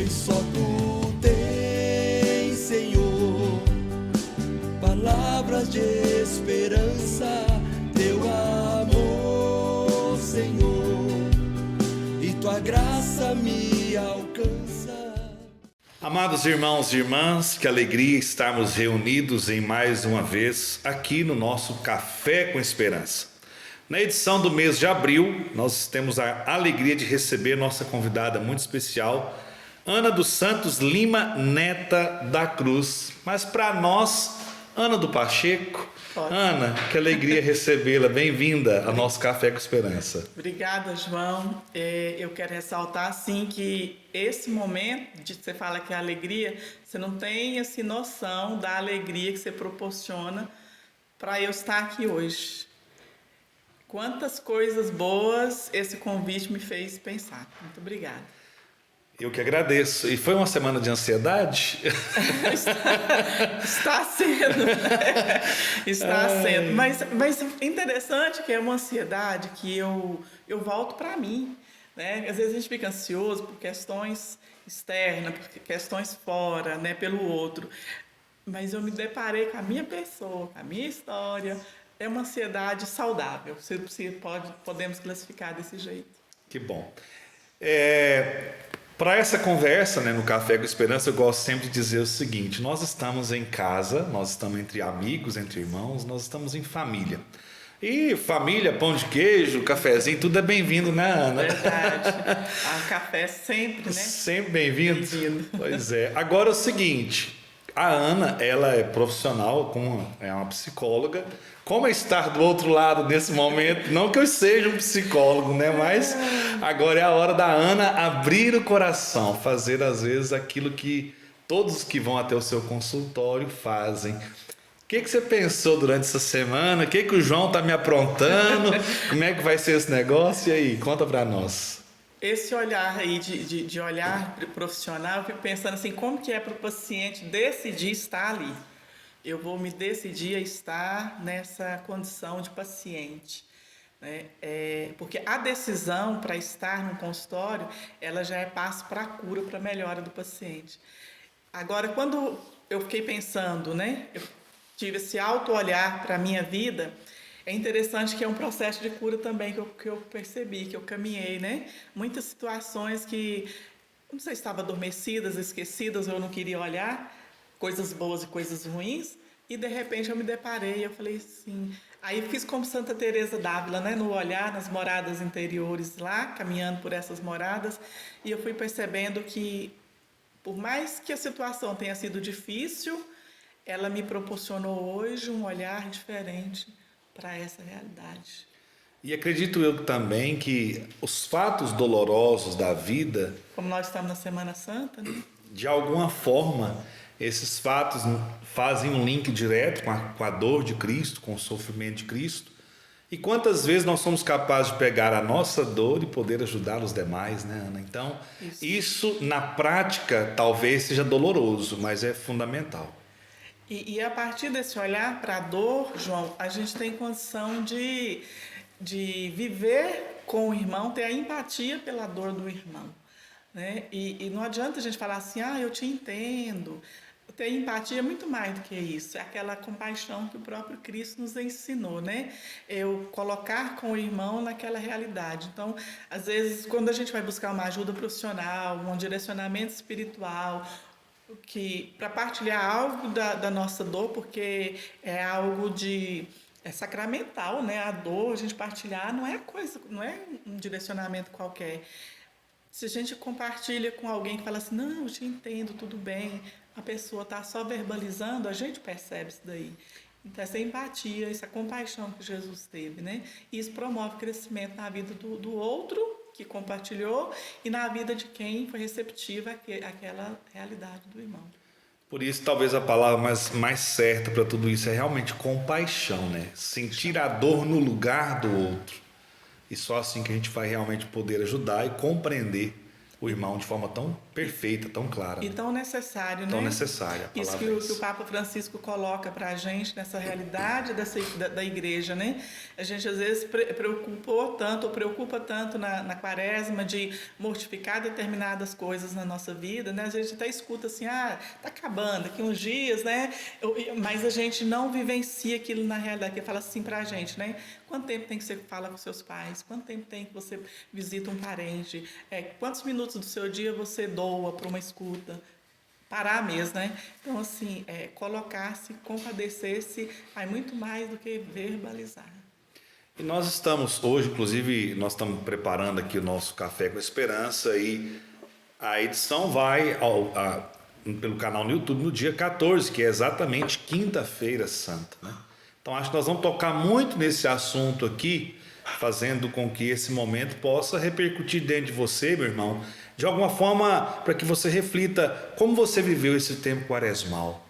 pois só tu tens, Senhor, palavras de esperança, teu amor, Senhor, e tua graça me alcança. Amados irmãos e irmãs, que alegria estarmos reunidos em mais uma vez aqui no nosso Café com Esperança. Na edição do mês de abril, nós temos a alegria de receber nossa convidada muito especial, Ana dos Santos Lima, neta da Cruz. Mas para nós, Ana do Pacheco. Ana, que alegria recebê-la. Bem-vinda ao nosso Café com Esperança. Obrigada, João. Eu quero ressaltar, assim, que esse momento de você fala que é alegria, você não tem assim, noção da alegria que você proporciona para eu estar aqui hoje. Quantas coisas boas esse convite me fez pensar. Muito obrigada. Eu que agradeço. E foi uma semana de ansiedade? Está sendo. Está sendo. Mas interessante que é uma ansiedade que eu volto para mim. Né? Às vezes a gente fica ansioso por questões externas, por questões fora, né? Pelo outro. Mas eu me deparei com a minha pessoa, com a minha história. É uma ansiedade saudável. Podemos classificar desse jeito. Que bom. Para essa conversa, né, no Café com Esperança, eu gosto sempre de dizer o seguinte: nós estamos em casa, nós estamos entre amigos, entre irmãos, nós estamos em família. E família, pão de queijo, cafezinho, tudo é bem-vindo, né, Ana? Verdade. O café sempre, né? Sempre bem-vindo. Bem-vindo. Pois é. Agora é o seguinte, a Ana, ela é profissional, é uma psicóloga. Como é estar do outro lado nesse momento? Não que eu seja um psicólogo, né? Mas agora é a hora da Ana abrir o coração, fazer às vezes aquilo que todos que vão até o seu consultório fazem. O que você pensou durante essa semana? O que o João está me aprontando? Como é que vai ser esse negócio? E aí, conta para nós. Esse olhar aí de olhar profissional, eu fico pensando assim, como que é para o paciente decidir estar ali? Eu vou me decidir a estar nessa condição de paciente. Né? Porque a decisão para estar no consultório, ela já é passo para a cura, para a melhora do paciente. Agora, quando eu fiquei pensando, né? Eu tive esse auto-olhar para a minha vida, é interessante que é um processo de cura também que eu percebi, que eu caminhei, né? Muitas situações que, não sei se estavam adormecidas, esquecidas, ou eu não queria olhar, coisas boas e coisas ruins, e de repente eu me deparei, eu falei assim, aí fiz como Santa Teresa d'Ávila, né, no olhar, nas moradas interiores lá, caminhando por essas moradas, e eu fui percebendo que, por mais que a situação tenha sido difícil, ela me proporcionou hoje um olhar diferente para essa realidade. E acredito eu também que os fatos dolorosos da vida, Como nós estamos na Semana Santa, né? De alguma forma, esses fatos fazem um link direto com a dor de Cristo, com o sofrimento de Cristo. E quantas vezes nós somos capazes de pegar a nossa dor e poder ajudar os demais, né, Ana? Então, isso na prática talvez seja doloroso, mas é fundamental. E a partir desse olhar para a dor, João, a gente tem condição de viver com o irmão, ter a empatia pela dor do irmão. Né? E não adianta a gente falar assim, eu te entendo. Ter empatia é muito mais do que isso, é aquela compaixão que o próprio Cristo nos ensinou, né? Eu colocar com o irmão naquela realidade. Então, às vezes, quando a gente vai buscar uma ajuda profissional, um direcionamento espiritual, para partilhar algo da nossa dor, porque é algo é sacramental, né? A dor, a gente partilhar não é um direcionamento qualquer. Se a gente compartilha com alguém que fala assim, não, eu te entendo, tudo bem, a pessoa está só verbalizando, a gente percebe isso daí. Então, essa empatia, essa compaixão que Jesus teve, né? Isso promove crescimento na vida do outro que compartilhou e na vida de quem foi receptiva àquela realidade do irmão. Por isso, talvez a palavra mais certa para tudo isso é realmente compaixão, né? Sentir a dor no lugar do outro. E só assim que a gente vai realmente poder ajudar e compreender o irmão de forma tão perfeita, tão clara. E tão necessário, tão né? necessária. A Isso palavra que o Papa Francisco coloca para a gente nessa realidade da igreja, né? A gente às vezes preocupa tanto na quaresma de mortificar determinadas coisas na nossa vida, né? A gente até escuta assim, tá acabando, daqui uns dias, né? Mas a gente não vivencia aquilo na realidade, que fala assim para a gente, né? Quanto tempo tem que você fala com seus pais? Quanto tempo tem que você visita um parente? Quantos minutos do seu dia você doa para uma escuta? Parar mesmo, né? Então, assim, colocar-se, compadecer-se, é muito mais do que verbalizar. E nós estamos hoje, inclusive, nós estamos preparando aqui o nosso Café com Esperança e a edição vai pelo canal no YouTube no dia 14, que é exatamente Quinta-feira Santa, né? Então, acho que nós vamos tocar muito nesse assunto aqui, fazendo com que esse momento possa repercutir dentro de você, meu irmão, de alguma forma, para que você reflita como você viveu esse tempo quaresmal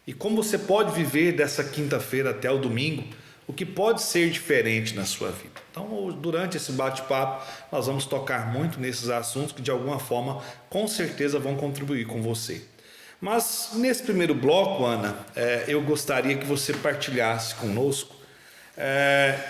e como você pode viver dessa quinta-feira até o domingo, o que pode ser diferente na sua vida. Então, durante esse bate-papo, nós vamos tocar muito nesses assuntos que, de alguma forma, com certeza vão contribuir com você. Mas, nesse primeiro bloco, Ana, eu gostaria que você partilhasse conosco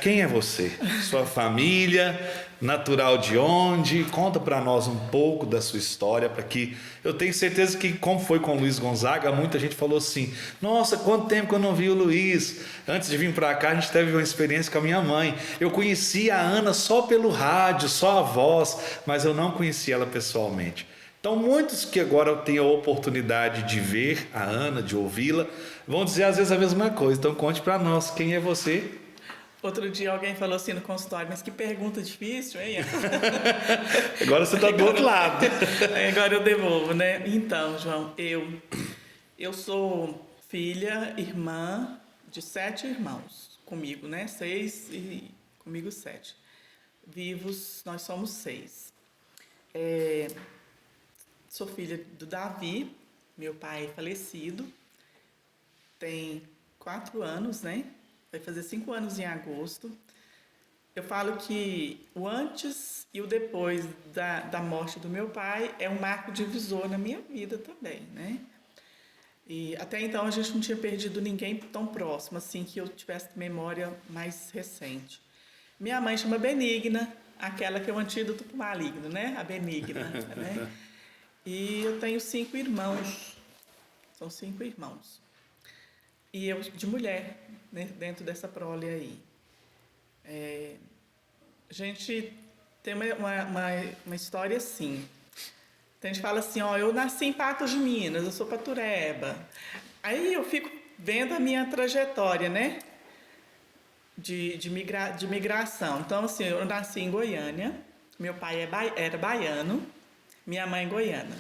quem é você, sua família, natural de onde, conta para nós um pouco da sua história, para que eu tenho certeza que, como foi com o Luiz Gonzaga, muita gente falou assim, nossa, quanto tempo que eu não vi o Luiz. Antes de vir para cá, a gente teve uma experiência com a minha mãe, eu conhecia a Ana só pelo rádio, só a voz, mas eu não conhecia ela pessoalmente. Então, muitos que agora têm a oportunidade de ver a Ana, de ouvi-la, vão dizer às vezes a mesma coisa. Então, conte para nós, quem é você? Outro dia alguém falou assim no consultório, mas que pergunta difícil, hein? Agora você está do outro lado. Agora eu devolvo, né? Então, João, eu sou filha, irmã de 7 irmãos comigo, né? 6 e comigo 7. Vivos, nós somos 6. Sou filha do Davi, meu pai é falecido, tem 4 anos, né? Vai fazer 5 anos em agosto. Eu falo que o antes e o depois da morte do meu pai é um marco divisor na minha vida também, né? E até então a gente não tinha perdido ninguém tão próximo, assim, que eu tivesse memória mais recente. Minha mãe chama Benigna, aquela que é o antídoto para o maligno, né? A Benigna, né? E eu tenho 5 irmãos. São 5 irmãos. E eu de mulher, né, dentro dessa prole aí. A gente tem uma história assim. Então a gente fala assim, eu nasci em Patos de Minas, eu sou patureba. Aí eu fico vendo a minha trajetória, né? De migração. Então, assim, eu nasci em Goiânia, meu pai era baiano, minha mãe goiana.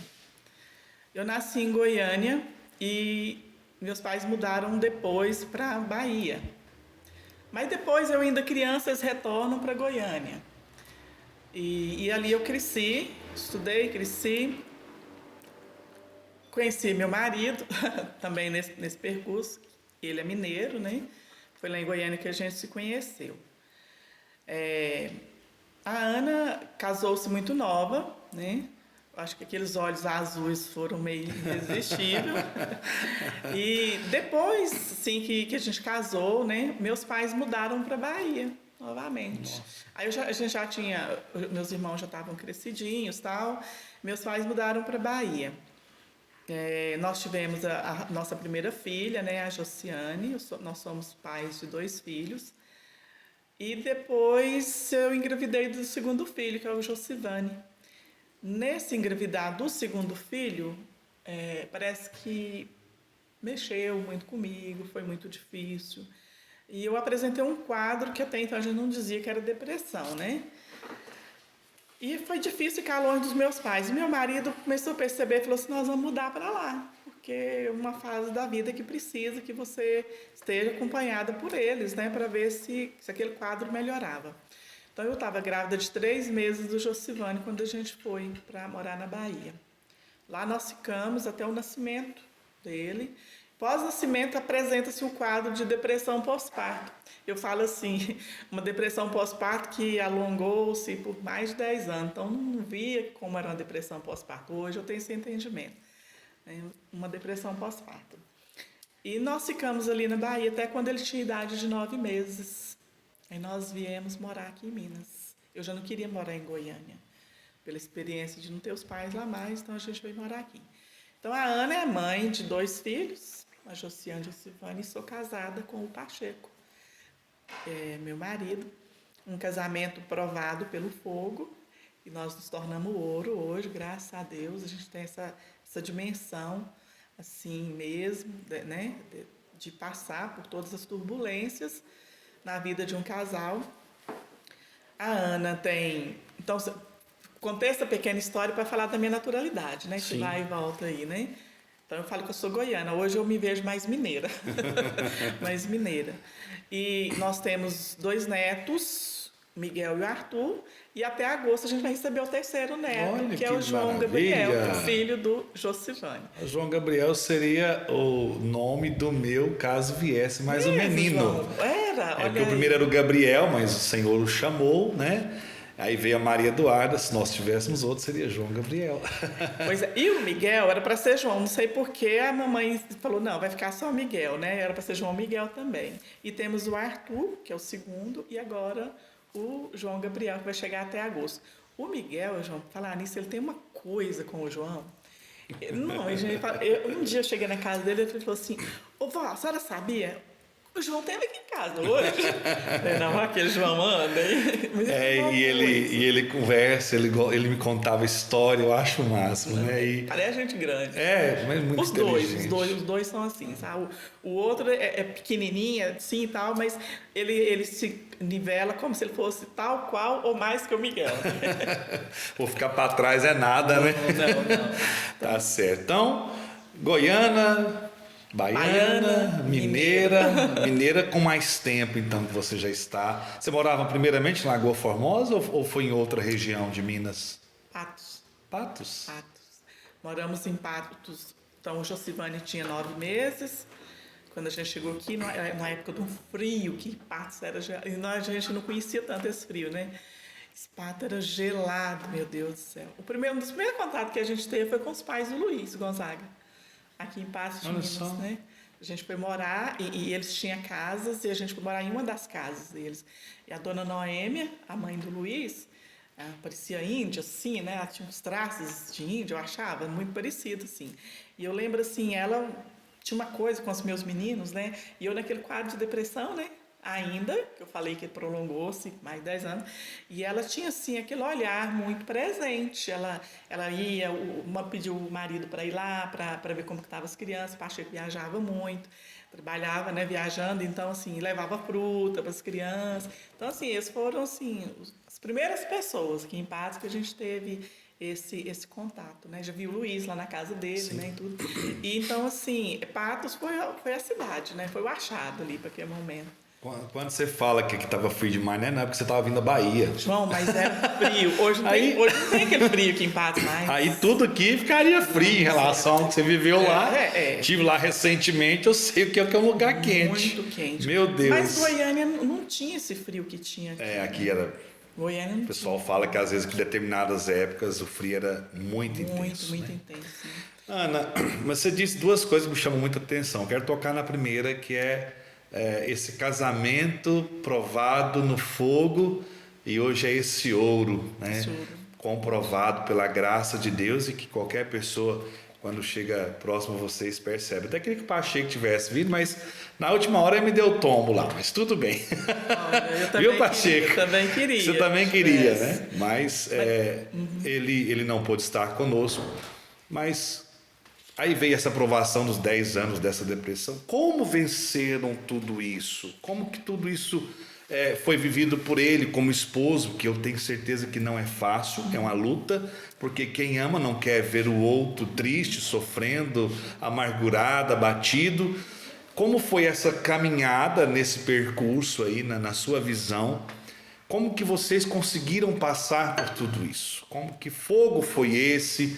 Eu nasci em Goiânia e meus pais mudaram depois para Bahia. Mas depois, eu ainda criança, eles retornam para Goiânia. E ali eu cresci, estudei, cresci. Conheci meu marido também nesse percurso. Ele é mineiro, né? Foi lá em Goiânia que a gente se conheceu. A Ana casou-se muito nova, né? Acho que aqueles olhos azuis foram meio irresistíveis. E depois, assim, que a gente casou, né? Meus pais mudaram para Bahia, novamente. Nossa. Aí a gente já tinha... Meus irmãos já estavam crescidinhos e tal. Meus pais mudaram para Bahia. Nós tivemos a nossa primeira filha, né? A Josiane. Nós somos pais de 2 filhos. E depois eu engravidei do segundo filho, que é o Josivane. Nesse engravidar do segundo filho, parece que mexeu muito comigo, foi muito difícil. E eu apresentei um quadro que até então a gente não dizia que era depressão, né? E foi difícil ficar longe dos meus pais. E meu marido começou a perceber e falou assim, nós vamos mudar para lá, porque é uma fase da vida que precisa que você esteja acompanhada por eles, né? Para ver se aquele quadro melhorava. Então, eu estava grávida de 3 meses do Josivane quando a gente foi para morar na Bahia. Lá nós ficamos até o nascimento dele Pós-nascimento apresenta-se um quadro de depressão pós-parto. Eu falo assim, uma depressão pós-parto que alongou-se por mais de 10 anos. Então, não via como era uma depressão pós-parto. Hoje eu tenho esse entendimento. É uma depressão pós-parto. E nós ficamos ali na Bahia até quando ele tinha idade de 9 meses. Aí nós viemos morar aqui em Minas. Eu já não queria morar em Goiânia, pela experiência de não ter os pais lá mais, então a gente veio morar aqui. Então, a Ana é mãe de 2 filhos, a Josiane e a Josivane, e sou casada com o Pacheco, meu marido. Um casamento provado pelo fogo, e nós nos tornamos ouro hoje, graças a Deus. A gente tem essa dimensão, assim mesmo, né, de passar por todas as turbulências na vida de um casal. A Ana tem... Então, contei essa pequena história para falar da minha naturalidade, né? Que vai e volta aí, né? Então, eu falo que eu sou goiana. Hoje eu me vejo mais mineira. Mais mineira. E nós temos 2 netos, Miguel e o Arthur. E até agosto a gente vai receber o 3º neto, Olha, que é o João Gabriel, filho do Josivane. O João Gabriel seria o nome do meu, caso viesse mais um menino. João. Era, olha porque o primeiro era o Gabriel, mas o Senhor o chamou, né? Aí veio a Maria Eduarda, se nós tivéssemos outro, seria João Gabriel. Pois é, e o Miguel era para ser João, não sei por que a mamãe falou, não, vai ficar só Miguel, né? Era para ser João Miguel também. E temos o Arthur, que é o 2º, e agora o João Gabriel, que vai chegar até agosto. O Miguel, João, falar nisso, ele tem uma coisa com o João. Não, um dia eu cheguei na casa dele e ele falou assim, ô vó, a senhora sabia? O João teve aqui em casa hoje. Não, aquele João anda aí. E ele conversa, ele me contava história, eu acho o máximo, né? E, parece gente grande. Mas muito inteligente. Os dois são assim, sabe? O outro é pequenininho, assim e tal, mas ele se nivela como se ele fosse tal qual ou mais que o Miguel. Vou ficar para trás é nada, né? Não. Tá certo. Então, Goiana... Baiana, mineira com mais tempo, então, que você já está. Você morava primeiramente em Lagoa Formosa ou foi em outra região de Minas? Patos? Moramos em Patos. Então, o Josivane tinha 9 meses. Quando a gente chegou aqui, na época do frio, que Patos era gelado. E a gente não conhecia tanto esse frio, né? Esse Patos era gelado, meu Deus do céu. Um dos primeiros contatos que a gente teve foi com os pais do Luiz Gonzaga. Aqui em Patos de Minas, né? A gente foi morar e eles tinham casas e a gente foi morar em uma das casas deles. E a dona Noêmia, a mãe do Luiz, parecia índia, assim, né? Ela tinha uns traços de índia, eu achava, muito parecido, assim. E eu lembro, assim, ela tinha uma coisa com os meus meninos, né? E eu naquele quadro de depressão, né? Ainda, que eu falei que prolongou-se mais de 10 anos, e ela tinha, assim, aquele olhar muito presente. Ela ia, pediu o marido para ir lá, para ver como estavam as crianças. O Pacheco viajava muito, trabalhava, né, viajando, então, assim, levava fruta para as crianças. Então, assim, esses foram, assim, as primeiras pessoas que em Patos que a gente teve esse contato, né? Já vi o Luiz lá na casa dele, sim, né, e tudo. E, então, assim, Patos foi a cidade, né? Foi o achado ali para aquele momento. Quando você fala que estava frio demais, né? Não é porque você estava vindo da Bahia. João, mas era frio. Hoje não tem aquele frio aqui em Patos mais. Aí tudo aqui ficaria frio em relação ao que você viveu lá. Estive lá recentemente, eu sei o que é um lugar quente. Muito quente. Meu Deus. Mas Goiânia não tinha esse frio que tinha aqui. Aqui era... Goiânia não o pessoal tinha. Fala que às vezes, em determinadas épocas, o frio era muito intenso. Muito intenso. Sim. Ana, mas você disse 2 coisas que me chamam muita atenção. Quero tocar na primeira, que é esse casamento provado no fogo e hoje é esse ouro, né? Esse ouro. Comprovado pela graça de Deus e que qualquer pessoa, quando chega próximo a vocês, percebe. Até queria que o Pacheco tivesse vindo, mas na última hora ele me deu tombo lá, mas tudo bem. Viu, Pacheco? Eu também queria. Você também queria, né? Mas ele não pôde estar conosco, mas... Aí veio essa provação dos 10 anos dessa depressão. Como venceram tudo isso? Como que tudo isso foi vivido por ele como esposo? Que eu tenho certeza que não é fácil, é uma luta, porque quem ama não quer ver o outro triste, sofrendo, amargurado, abatido. Como foi essa caminhada nesse percurso aí, na sua visão? Como que vocês conseguiram passar por tudo isso? Como que fogo foi esse?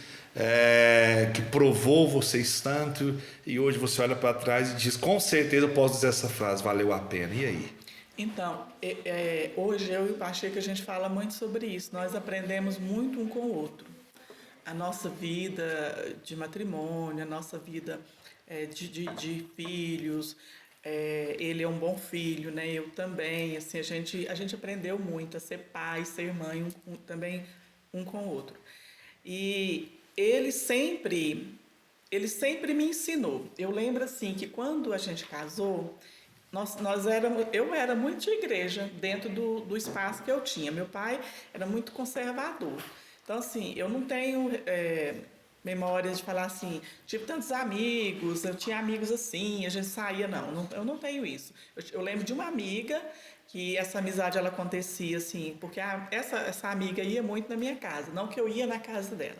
que provou vocês tanto, e hoje você olha para trás e diz, com certeza eu posso dizer essa frase, valeu a pena. E aí? Então, hoje eu e o Pacheco a gente fala muito sobre isso. Nós aprendemos muito um com o outro. A nossa vida de matrimônio, a nossa vida de filhos. Ele é um bom filho, né? Eu também. Assim, a gente aprendeu muito a ser pai, ser mãe, também um com o outro. E ele sempre me ensinou. Eu lembro assim que quando a gente casou, eu era muito de igreja dentro do espaço que eu tinha. Meu pai era muito conservador. Então, assim, eu não tenho memória de falar assim, tive tantos amigos, eu tinha amigos assim, a gente saía, não eu não tenho isso. Eu lembro de uma amiga que essa amizade ela acontecia assim, porque essa amiga ia muito na minha casa, não que eu ia na casa dela.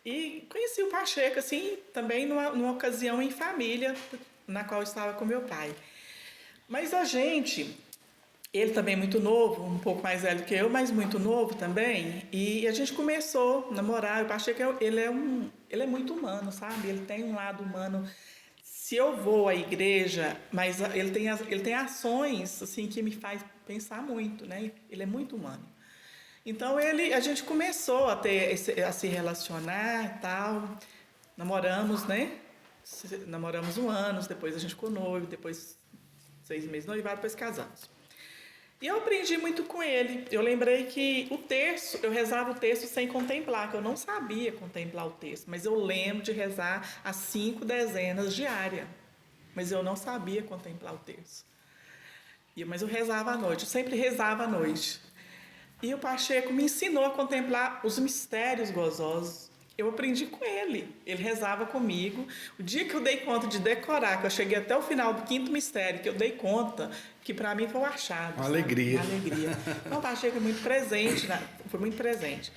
E conheci o Pacheco, assim, também numa ocasião em família, na qual eu estava com meu pai. Mas ele também muito novo, um pouco mais velho que eu, mas muito novo também, e a gente começou a namorar. O Pacheco, ele é muito humano, sabe? Ele tem um lado humano. Se eu vou à igreja, mas ele tem ações assim que me faz pensar muito, né? Ele é muito humano. Então a gente começou a se relacionar, tal, namoramos, né? Namoramos 1 ano, depois a gente ficou noivo, depois 6 meses noivado, depois casamos. E eu aprendi muito com ele. Eu lembrei que eu rezava o texto sem contemplar, que eu não sabia contemplar o texto, mas eu lembro de rezar as 5 dezenas diárias, mas eu não sabia contemplar o texto. Mas eu rezava à noite, eu sempre rezava à noite. E o Pacheco me ensinou a contemplar os mistérios gozosos. Eu aprendi com ele. Ele rezava comigo. O dia que eu dei conta de decorar, que eu cheguei até o final do 5º mistério, que eu dei conta, que para mim foi um achado. Uma alegria. Uma alegria. Então, o Pacheco é muito presente, foi muito presente.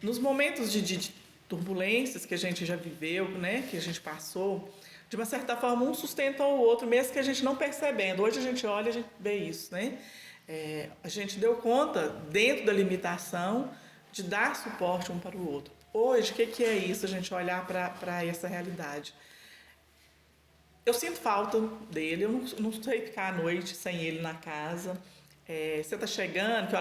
Nos momentos de turbulências que a gente já viveu, né, que a gente passou, de uma certa forma, um sustenta o outro, mesmo que a gente não percebendo. Hoje a gente olha e a gente vê isso, né? A gente deu conta, dentro da limitação, de dar suporte um para o outro. Hoje, o que é isso, a gente olhar para essa realidade? Eu sinto falta dele, eu não sei ficar à noite sem ele na casa. Você está chegando,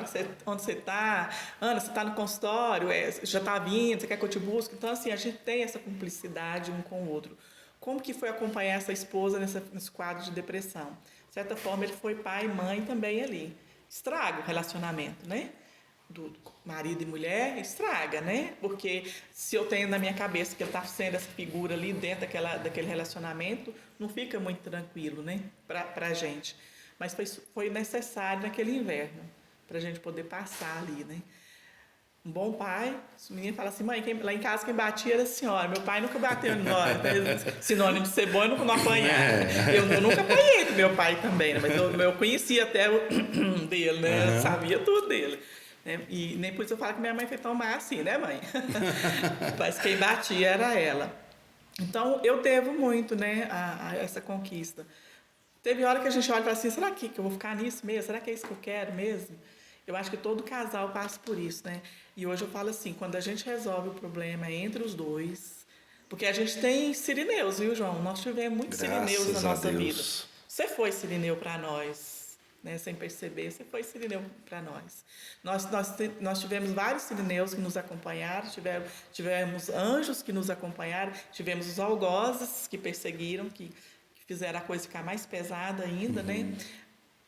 onde você está? Ana, você está no consultório, já está vindo, você quer que eu te busque? Então, assim, a gente tem essa cumplicidade um com o outro. Como que foi acompanhar essa esposa nesse quadro de depressão? De certa forma, ele foi pai e mãe também ali. Estraga o relacionamento, né? Do marido e mulher, estraga, né? Porque se eu tenho na minha cabeça que ele está sendo essa figura ali dentro daquele relacionamento, não fica muito tranquilo, né? Pra gente. Mas foi necessário naquele inverno, para a gente poder passar ali, né? Um bom pai, o menino fala assim, mãe, lá em casa quem batia era a senhora, meu pai nunca bateu em nós, sinônimo de ser bom, eu não apanhava. Eu nunca apanhei do meu pai também, né? Mas eu conhecia até o dele, né? Eu sabia tudo dele. E nem por isso eu falo que minha mãe foi tão má assim, né, mãe? Mas quem batia era ela. Então, eu devo muito, né, a essa conquista. Teve hora que a gente olha e fala assim, será que eu vou ficar nisso mesmo? Será que é isso que eu quero mesmo? Eu acho que todo casal passa por isso, né? E hoje eu falo assim, quando a gente resolve o problema entre os dois, porque a gente tem sirineus, viu, João? Nós tivemos muitos sirineus na nossa vida. Você foi sirineu para nós, né? Sem perceber, você foi sirineu para nós. Nós tivemos vários sirineus que nos acompanharam, tivemos anjos que nos acompanharam, tivemos os algozes que perseguiram, que fizeram a coisa ficar mais pesada ainda, né?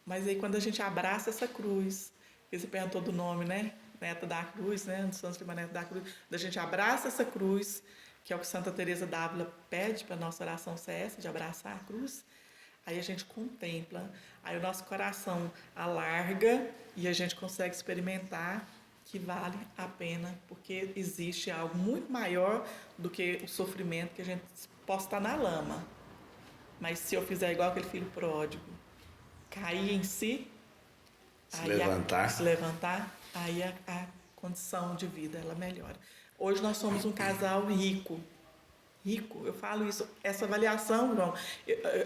Mas aí quando a gente abraça essa cruz, você perguntou do nome, né? Neta da Cruz, né? Do Santo Irmã Neta da Cruz. A gente abraça essa cruz, que é o que Santa Teresa d'Ávila pede para a nossa oração CS, de abraçar a cruz. Aí a gente contempla, aí o nosso coração alarga e a gente consegue experimentar que vale a pena, porque existe algo muito maior do que o sofrimento que a gente possa estar na lama. Mas se eu fizer igual aquele filho pródigo, cair em si, se levantar, aí a condição de vida ela melhora. Hoje nós somos um casal rico, eu falo isso, essa avaliação, João,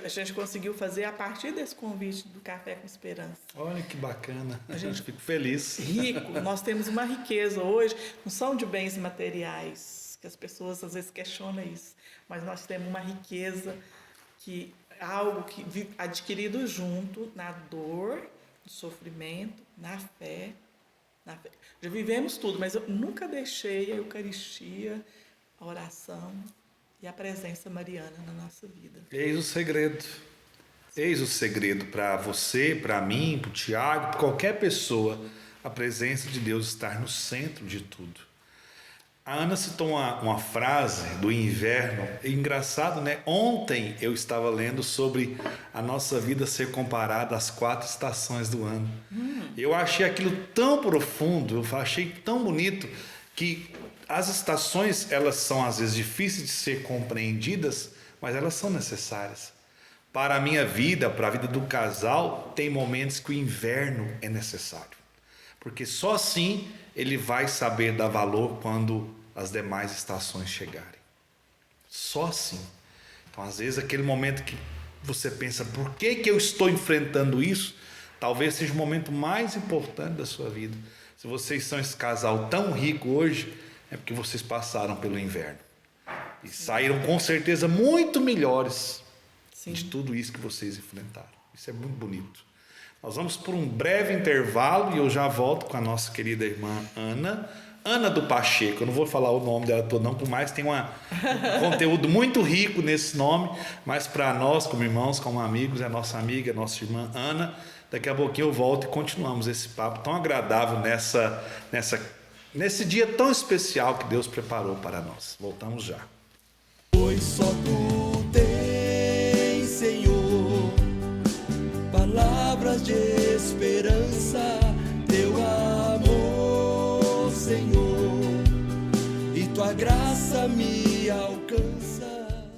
a gente conseguiu fazer a partir desse convite do Café com Esperança. Olha que bacana, a gente fico feliz. Rico, nós temos uma riqueza hoje, não são de bens materiais, que as pessoas às vezes questionam isso, mas nós temos uma riqueza que algo que adquirido junto na dor, no sofrimento, na fé. Já vivemos tudo, mas eu nunca deixei a Eucaristia, a oração e a presença mariana na nossa vida. Eis o segredo. Eis o segredo para você, para mim, para o Tiago, para qualquer pessoa, a presença de Deus estar no centro de tudo. A Ana citou uma frase do inverno, é engraçado, né? Ontem eu estava lendo sobre a nossa vida ser comparada às 4 estações do ano. Eu achei aquilo tão profundo, eu achei tão bonito, que as estações, elas são às vezes difíceis de ser compreendidas, mas elas são necessárias. Para a minha vida, para a vida do casal, tem momentos que o inverno é necessário. Porque só assim ele vai saber dar valor quando as demais estações chegarem. Só assim. Então, às vezes, aquele momento que você pensa, por que eu estou enfrentando isso? Talvez seja o momento mais importante da sua vida. Se vocês são esse casal tão rico hoje, é porque vocês passaram pelo inverno. E saíram com certeza muito melhores de tudo isso que vocês enfrentaram. Isso é muito bonito. Nós vamos por um breve intervalo e eu já volto com a nossa querida irmã Ana do Pacheco. Eu não vou falar o nome dela todo não, por mais tem um conteúdo muito rico nesse nome, mas para nós como irmãos, como amigos, é a nossa amiga, a nossa irmã Ana. Daqui a pouquinho eu volto e continuamos esse papo tão agradável nesse dia tão especial que Deus preparou para nós. Voltamos já. Pois só tu tens, Senhor, palavras de esperança, teu amor, Senhor, e tua graça me alcança.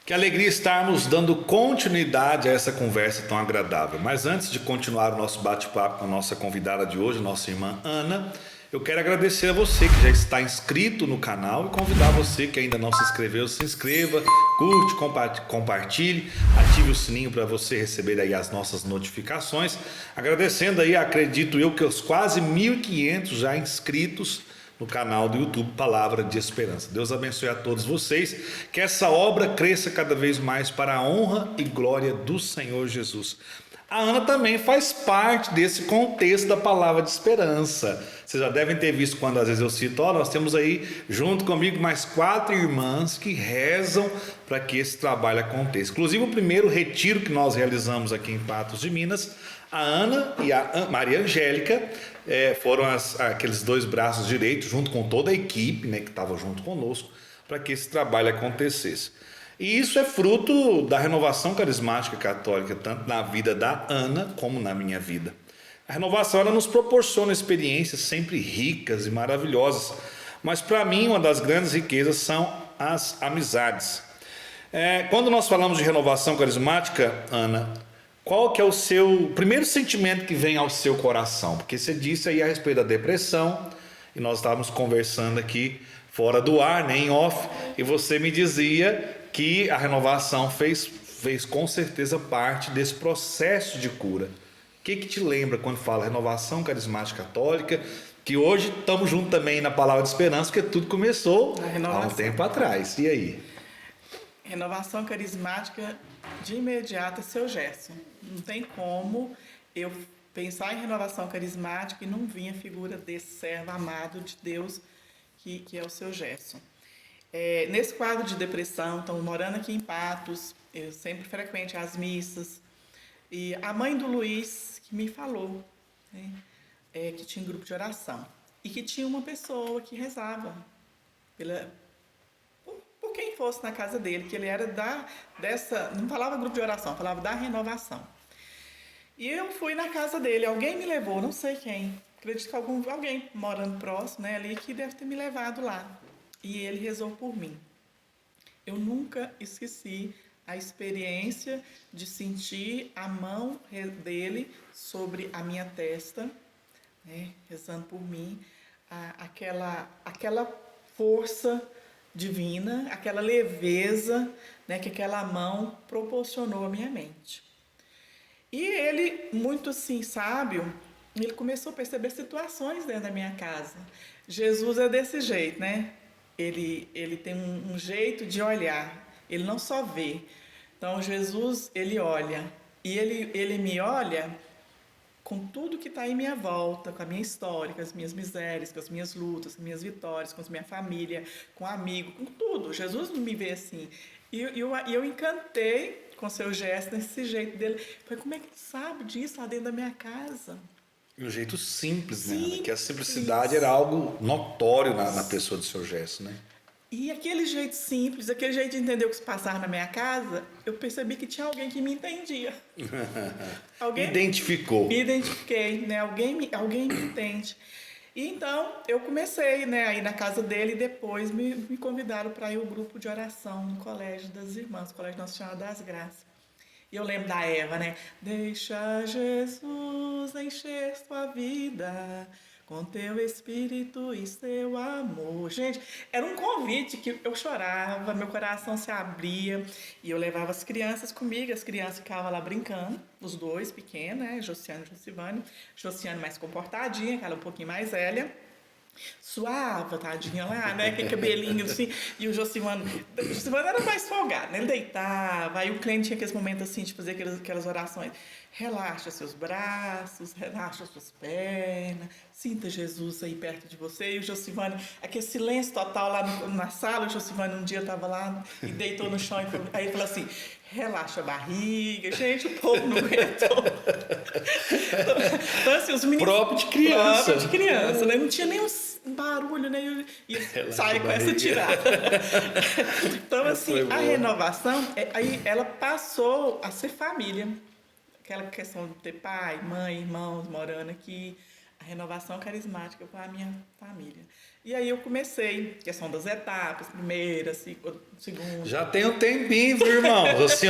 Que alegria estarmos dando continuidade a essa conversa tão agradável. Mas antes de continuar o nosso bate-papo com a nossa convidada de hoje, nossa irmã Ana, eu quero agradecer a você que já está inscrito no canal e convidar você que ainda não se inscreveu, se inscreva, curte, compartilhe, ative o sininho para você receber aí as nossas notificações. Agradecendo aí, acredito eu, que os quase 1.500 já inscritos no canal do YouTube Palavra de Esperança. Deus abençoe a todos vocês, que essa obra cresça cada vez mais para a honra e glória do Senhor Jesus. A Ana também faz parte desse contexto da Palavra de Esperança. Vocês já devem ter visto quando às vezes eu cito, nós temos aí junto comigo mais 4 irmãs que rezam para que esse trabalho aconteça. Inclusive o primeiro retiro que nós realizamos aqui em Patos de Minas, a Ana e a Maria Angélica foram aqueles 2 braços direitos, junto com toda a equipe, né, que estava junto conosco, para que esse trabalho acontecesse. E isso é fruto da renovação carismática católica, tanto na vida da Ana como na minha vida. A renovação ela nos proporciona experiências sempre ricas e maravilhosas, mas para mim uma das grandes riquezas são as amizades. Quando nós falamos de renovação carismática, Ana, qual que é o seu primeiro sentimento que vem ao seu coração? Porque você disse aí a respeito da depressão, e nós estávamos conversando aqui fora do ar, né, em off, e você me dizia que a renovação fez com certeza parte desse processo de cura. O que te lembra quando fala renovação carismática católica, que hoje estamos juntos também na Palavra de Esperança, porque tudo começou há um tempo atrás. E aí? Renovação carismática, de imediato, é seu Gerson. Não tem como eu pensar em renovação carismática e não vir a figura desse servo amado de Deus, que é o seu Gerson. Nesse quadro de depressão, estamos morando aqui em Patos, eu sempre frequento as missas, e a mãe do Luiz que me falou, né, que tinha um grupo de oração, e que tinha uma pessoa que rezava por quem fosse na casa dele, que ele era não falava grupo de oração, falava da renovação. E eu fui na casa dele, alguém me levou, não sei quem, acredito que alguém morando próximo, né, ali, que deve ter me levado lá. E ele rezou por mim. Eu nunca esqueci a experiência de sentir a mão dele sobre a minha testa, né, rezando por mim, aquela força divina, aquela leveza, né, que aquela mão proporcionou à minha mente. E ele, muito assim, sábio, ele começou a perceber situações dentro da minha casa. Jesus é desse jeito, né? ele tem um jeito de olhar. Ele não só vê. Então, Jesus, ele olha. E ele me olha com tudo que está em minha volta, com a minha história, com as minhas misérias, com as minhas lutas, com as minhas vitórias, com a minha família, com amigo, com tudo. Jesus me vê assim. E eu encantei com seu gesto, nesse jeito dele. Falei, como é que ele sabe disso lá dentro da minha casa? E o jeito simples, né? Simples. Que a simplicidade era algo notório na pessoa do seu gesto, né? E aquele jeito simples, aquele jeito de entender o que se passava na minha casa, eu percebi que tinha alguém que me entendia. Alguém Identificou. me identifiquei, né? Alguém me entende. E então, eu comecei, né, a ir na casa dele e depois me convidaram para ir ao grupo de oração no Colégio das Irmãs, Colégio Nossa Senhora das Graças. E eu lembro da Eva, né? Deixa Jesus encher sua vida com teu espírito e seu amor. Gente, era um convite que eu chorava, meu coração se abria e eu levava as crianças comigo, as crianças ficavam lá brincando, os dois pequenos, né? Josiane e Josivane. Josiane mais comportadinha, aquela um pouquinho mais velha. Suava, tadinha lá, né? Aquele cabelinho assim. E o Josivano era mais folgado, né? Ele deitava, aí o cliente tinha aqueles momentos assim de fazer aquelas orações. Relaxa seus braços, relaxa suas pernas, sinta Jesus aí perto de você. E o Josivano, aquele silêncio total lá na sala, o Josivano um dia estava lá e deitou no chão, aí ele falou assim, relaxa a barriga. Gente, o povo não aguentou. Então, assim, os meninos... Próprio de criança. Próprio de criança, né? Não tinha nem um barulho, né? E sai com essa tirada. Então, assim, a renovação, aí ela passou a ser família. Aquela questão de ter pai, mãe, irmãos morando aqui. A renovação carismática com a minha família. E aí eu comecei, questão das etapas, primeira, segunda. Já tem um tempinho, viu, irmão? Assim,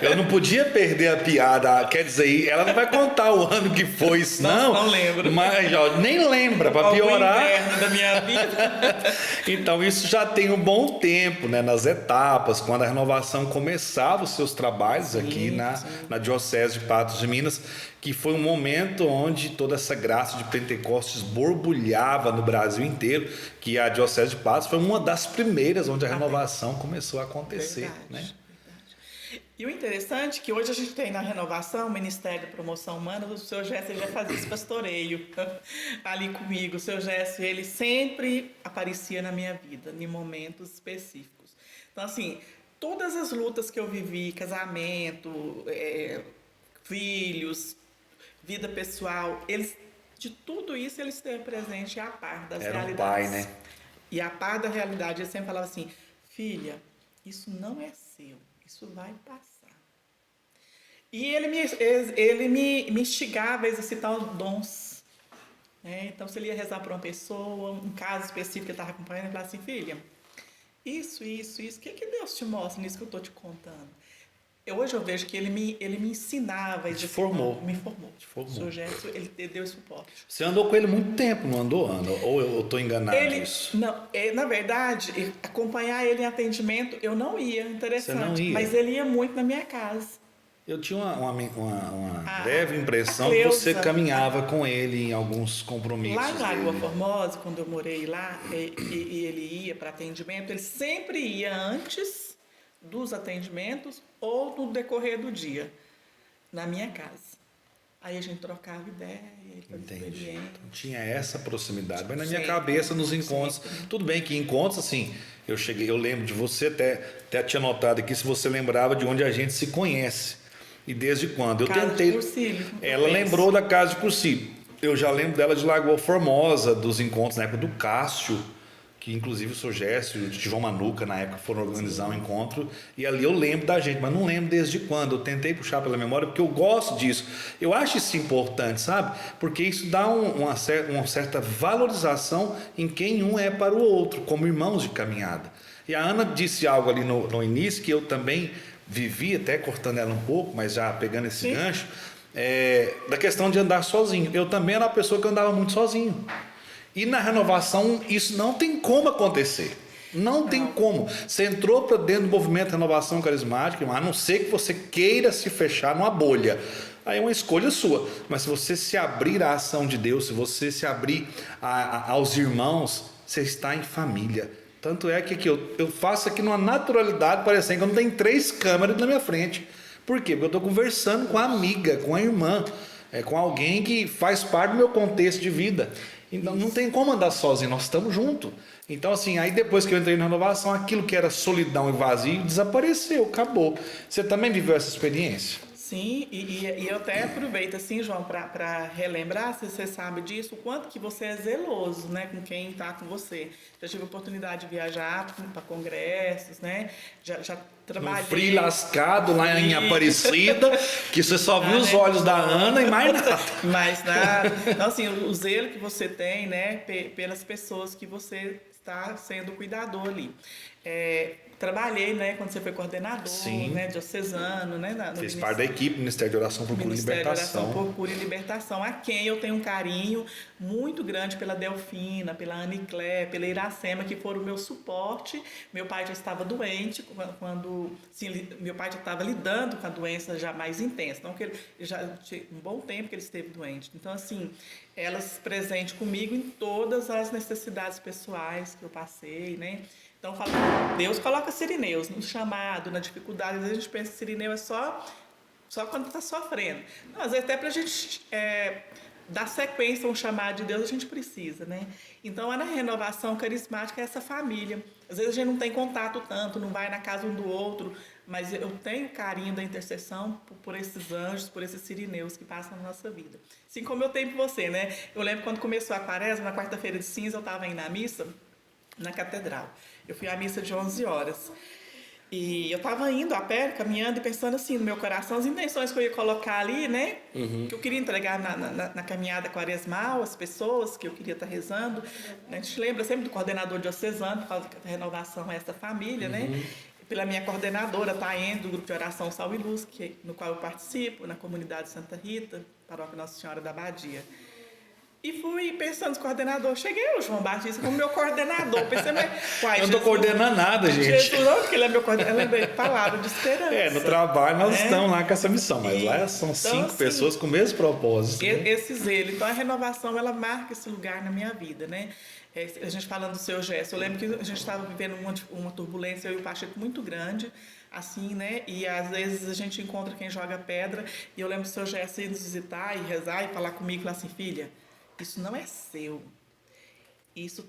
eu não podia perder a piada. Quer dizer, ela não vai contar o ano que foi isso, não. Não lembro. Mas ó, nem lembra, para piorar. Inverno da minha vida. Então, isso já tem um bom tempo, né? Nas etapas, quando a renovação começava os seus trabalhos aqui na Diocese de Patos de Minas, que foi um momento onde toda essa graça de Pentecostes borbulhava no Brasil inteiro, que a Diocese de Patos foi uma das primeiras onde a renovação começou a acontecer. Verdade, né? Verdade. E o interessante é que hoje a gente tem na renovação o Ministério da Promoção Humana, o seu Gesto já fazia esse pastoreio ali comigo. O seu Gesto, ele sempre aparecia na minha vida, em momentos específicos. Então, assim, todas as lutas que eu vivi, casamento, filhos, vida pessoal, de tudo isso ele esteve presente a par das realidades. Era um pai, né? E a par da realidade, ele sempre falava assim, filha, isso não é seu, isso vai passar. E ele me instigava a exercitar os dons. Né? Então, se ele ia rezar para uma pessoa, um caso específico que ele estava acompanhando, ele falava assim, filha, isso, o que Deus te mostra nisso que eu estou te contando? Hoje eu vejo que ele me ensinava. Te formou. Me formou. Te formou. O seu gesto, ele deu esse suporte. Você andou com ele muito tempo, não andou, Ana? Ou eu estou enganado nisso? Não, na verdade, acompanhar ele em atendimento, eu não ia, interessante. Você não ia? Mas ele ia muito na minha casa. Eu tinha uma breve impressão que você caminhava com ele em alguns compromissos. Lá em Lagoa Formosa, quando eu morei lá, e ele ia para atendimento, ele sempre ia antes dos atendimentos ou no decorrer do dia, na minha casa. Aí a gente trocava ideia, Entendi. Então, tinha essa proximidade. Mas na minha cabeça, nos encontros, tudo bem que encontros, assim, eu lembro de você, até tinha notado aqui, se você lembrava de onde a gente se conhece. E desde quando? Ela lembrou da Casa de Cursilho. Eu já lembro dela de Lagoa Formosa, dos encontros na época do Cássio, que inclusive o seu Gesto e o João Manuca na época foram organizar um encontro, e ali eu lembro da gente, mas não lembro desde quando. Eu tentei puxar pela memória porque eu gosto disso, eu acho isso importante, sabe? Porque isso dá uma certa valorização em quem um é para o outro, como irmãos de caminhada. E a Ana disse algo ali no início que eu também vivi, até cortando ela um pouco, mas já pegando esse gancho, da questão de andar sozinho. Eu também era uma pessoa que andava muito sozinho. E na renovação isso não tem como acontecer. Não tem como. Você entrou para dentro do movimento de renovação carismática, a não ser que você queira se fechar numa bolha. Aí é uma escolha sua. Mas se você se abrir à ação de Deus, se você se abrir aos irmãos, você está em família. Tanto é que aqui, eu faço aqui numa naturalidade, parecendo que eu não tenho 3 câmeras na minha frente. Por quê? Porque eu estou conversando com a amiga, com a irmã, com alguém que faz parte do meu contexto de vida. Então não tem como andar sozinho, nós estamos juntos. Então assim, aí depois que eu entrei na renovação, aquilo que era solidão e vazio desapareceu, acabou. Você também viveu essa experiência? Sim, e eu até aproveito assim, João, para relembrar, se você sabe disso, o quanto que você é zeloso, né, com quem está com você. Já tive a oportunidade de viajar para congressos, né, já trabalhei... No frio lascado lá em Aparecida, que você só viu os olhos da Ana e mais nada. Mais nada. Então assim, o zelo que você tem, né, pelas pessoas que você está sendo cuidador ali. Trabalhei, né, quando você foi coordenador, Sim. né, diocesano, né, Fez parte da equipe Ministério de Oração por Cura e Libertação. Ministério de Oração por Cura e Libertação, a quem eu tenho um carinho muito grande pela Delfina, pela Aniclé, pela Iracema, que foram o meu suporte. Meu pai já estava doente, meu pai já estava lidando com a doença já mais intensa, então ele já tinha um bom tempo que ele esteve doente. Então, assim, elas presentes comigo em todas as necessidades pessoais que eu passei, né? Então, Deus coloca Sirineus no chamado, na dificuldade. Às vezes a gente pensa que Sirineu é só quando está sofrendo. Não, às vezes até para a gente dar sequência a um chamado de Deus, a gente precisa, né? Então, na renovação carismática é essa família. Às vezes a gente não tem contato tanto, não vai na casa um do outro, mas eu tenho carinho da intercessão por esses anjos, por esses sirineus que passam na nossa vida. Assim como eu tenho por você, né? Eu lembro quando começou a quaresma, na quarta-feira de cinza, eu estava indo na missa, na catedral. Eu fui à missa de 11 horas. E eu estava indo a pé, caminhando e pensando assim no meu coração, as intenções que eu ia colocar ali, né? Que eu queria entregar na caminhada quaresmal, as pessoas que eu queria estar rezando. A gente lembra sempre do coordenador diocesano, por causa da renovação a essa família, né? Pela minha coordenadora, Taene, do grupo de oração Sal e Luz, no qual eu participo, na comunidade Santa Rita, paróquia Nossa Senhora da Abadia. E fui pensando no coordenador. Cheguei o João Batista como meu coordenador. Pensei, mas... Eu não estou coordenando nada, gente. Jesus, não, porque ele é meu coordenador. Eu lembrei, palavra de esperança. No trabalho nós estamos lá com essa missão, mas lá são 5 assim, pessoas com o mesmo propósito. Né? Esse zelo. Então, a renovação, ela marca esse lugar na minha vida, né? A gente falando do seu gesto. Eu lembro que a gente estava vivendo uma turbulência, eu e o Pacheco, muito grande, assim, né? E às vezes a gente encontra quem joga pedra. E eu lembro do seu gesto ir nos visitar e rezar e falar comigo, falar assim, filha, isso não é seu. Isso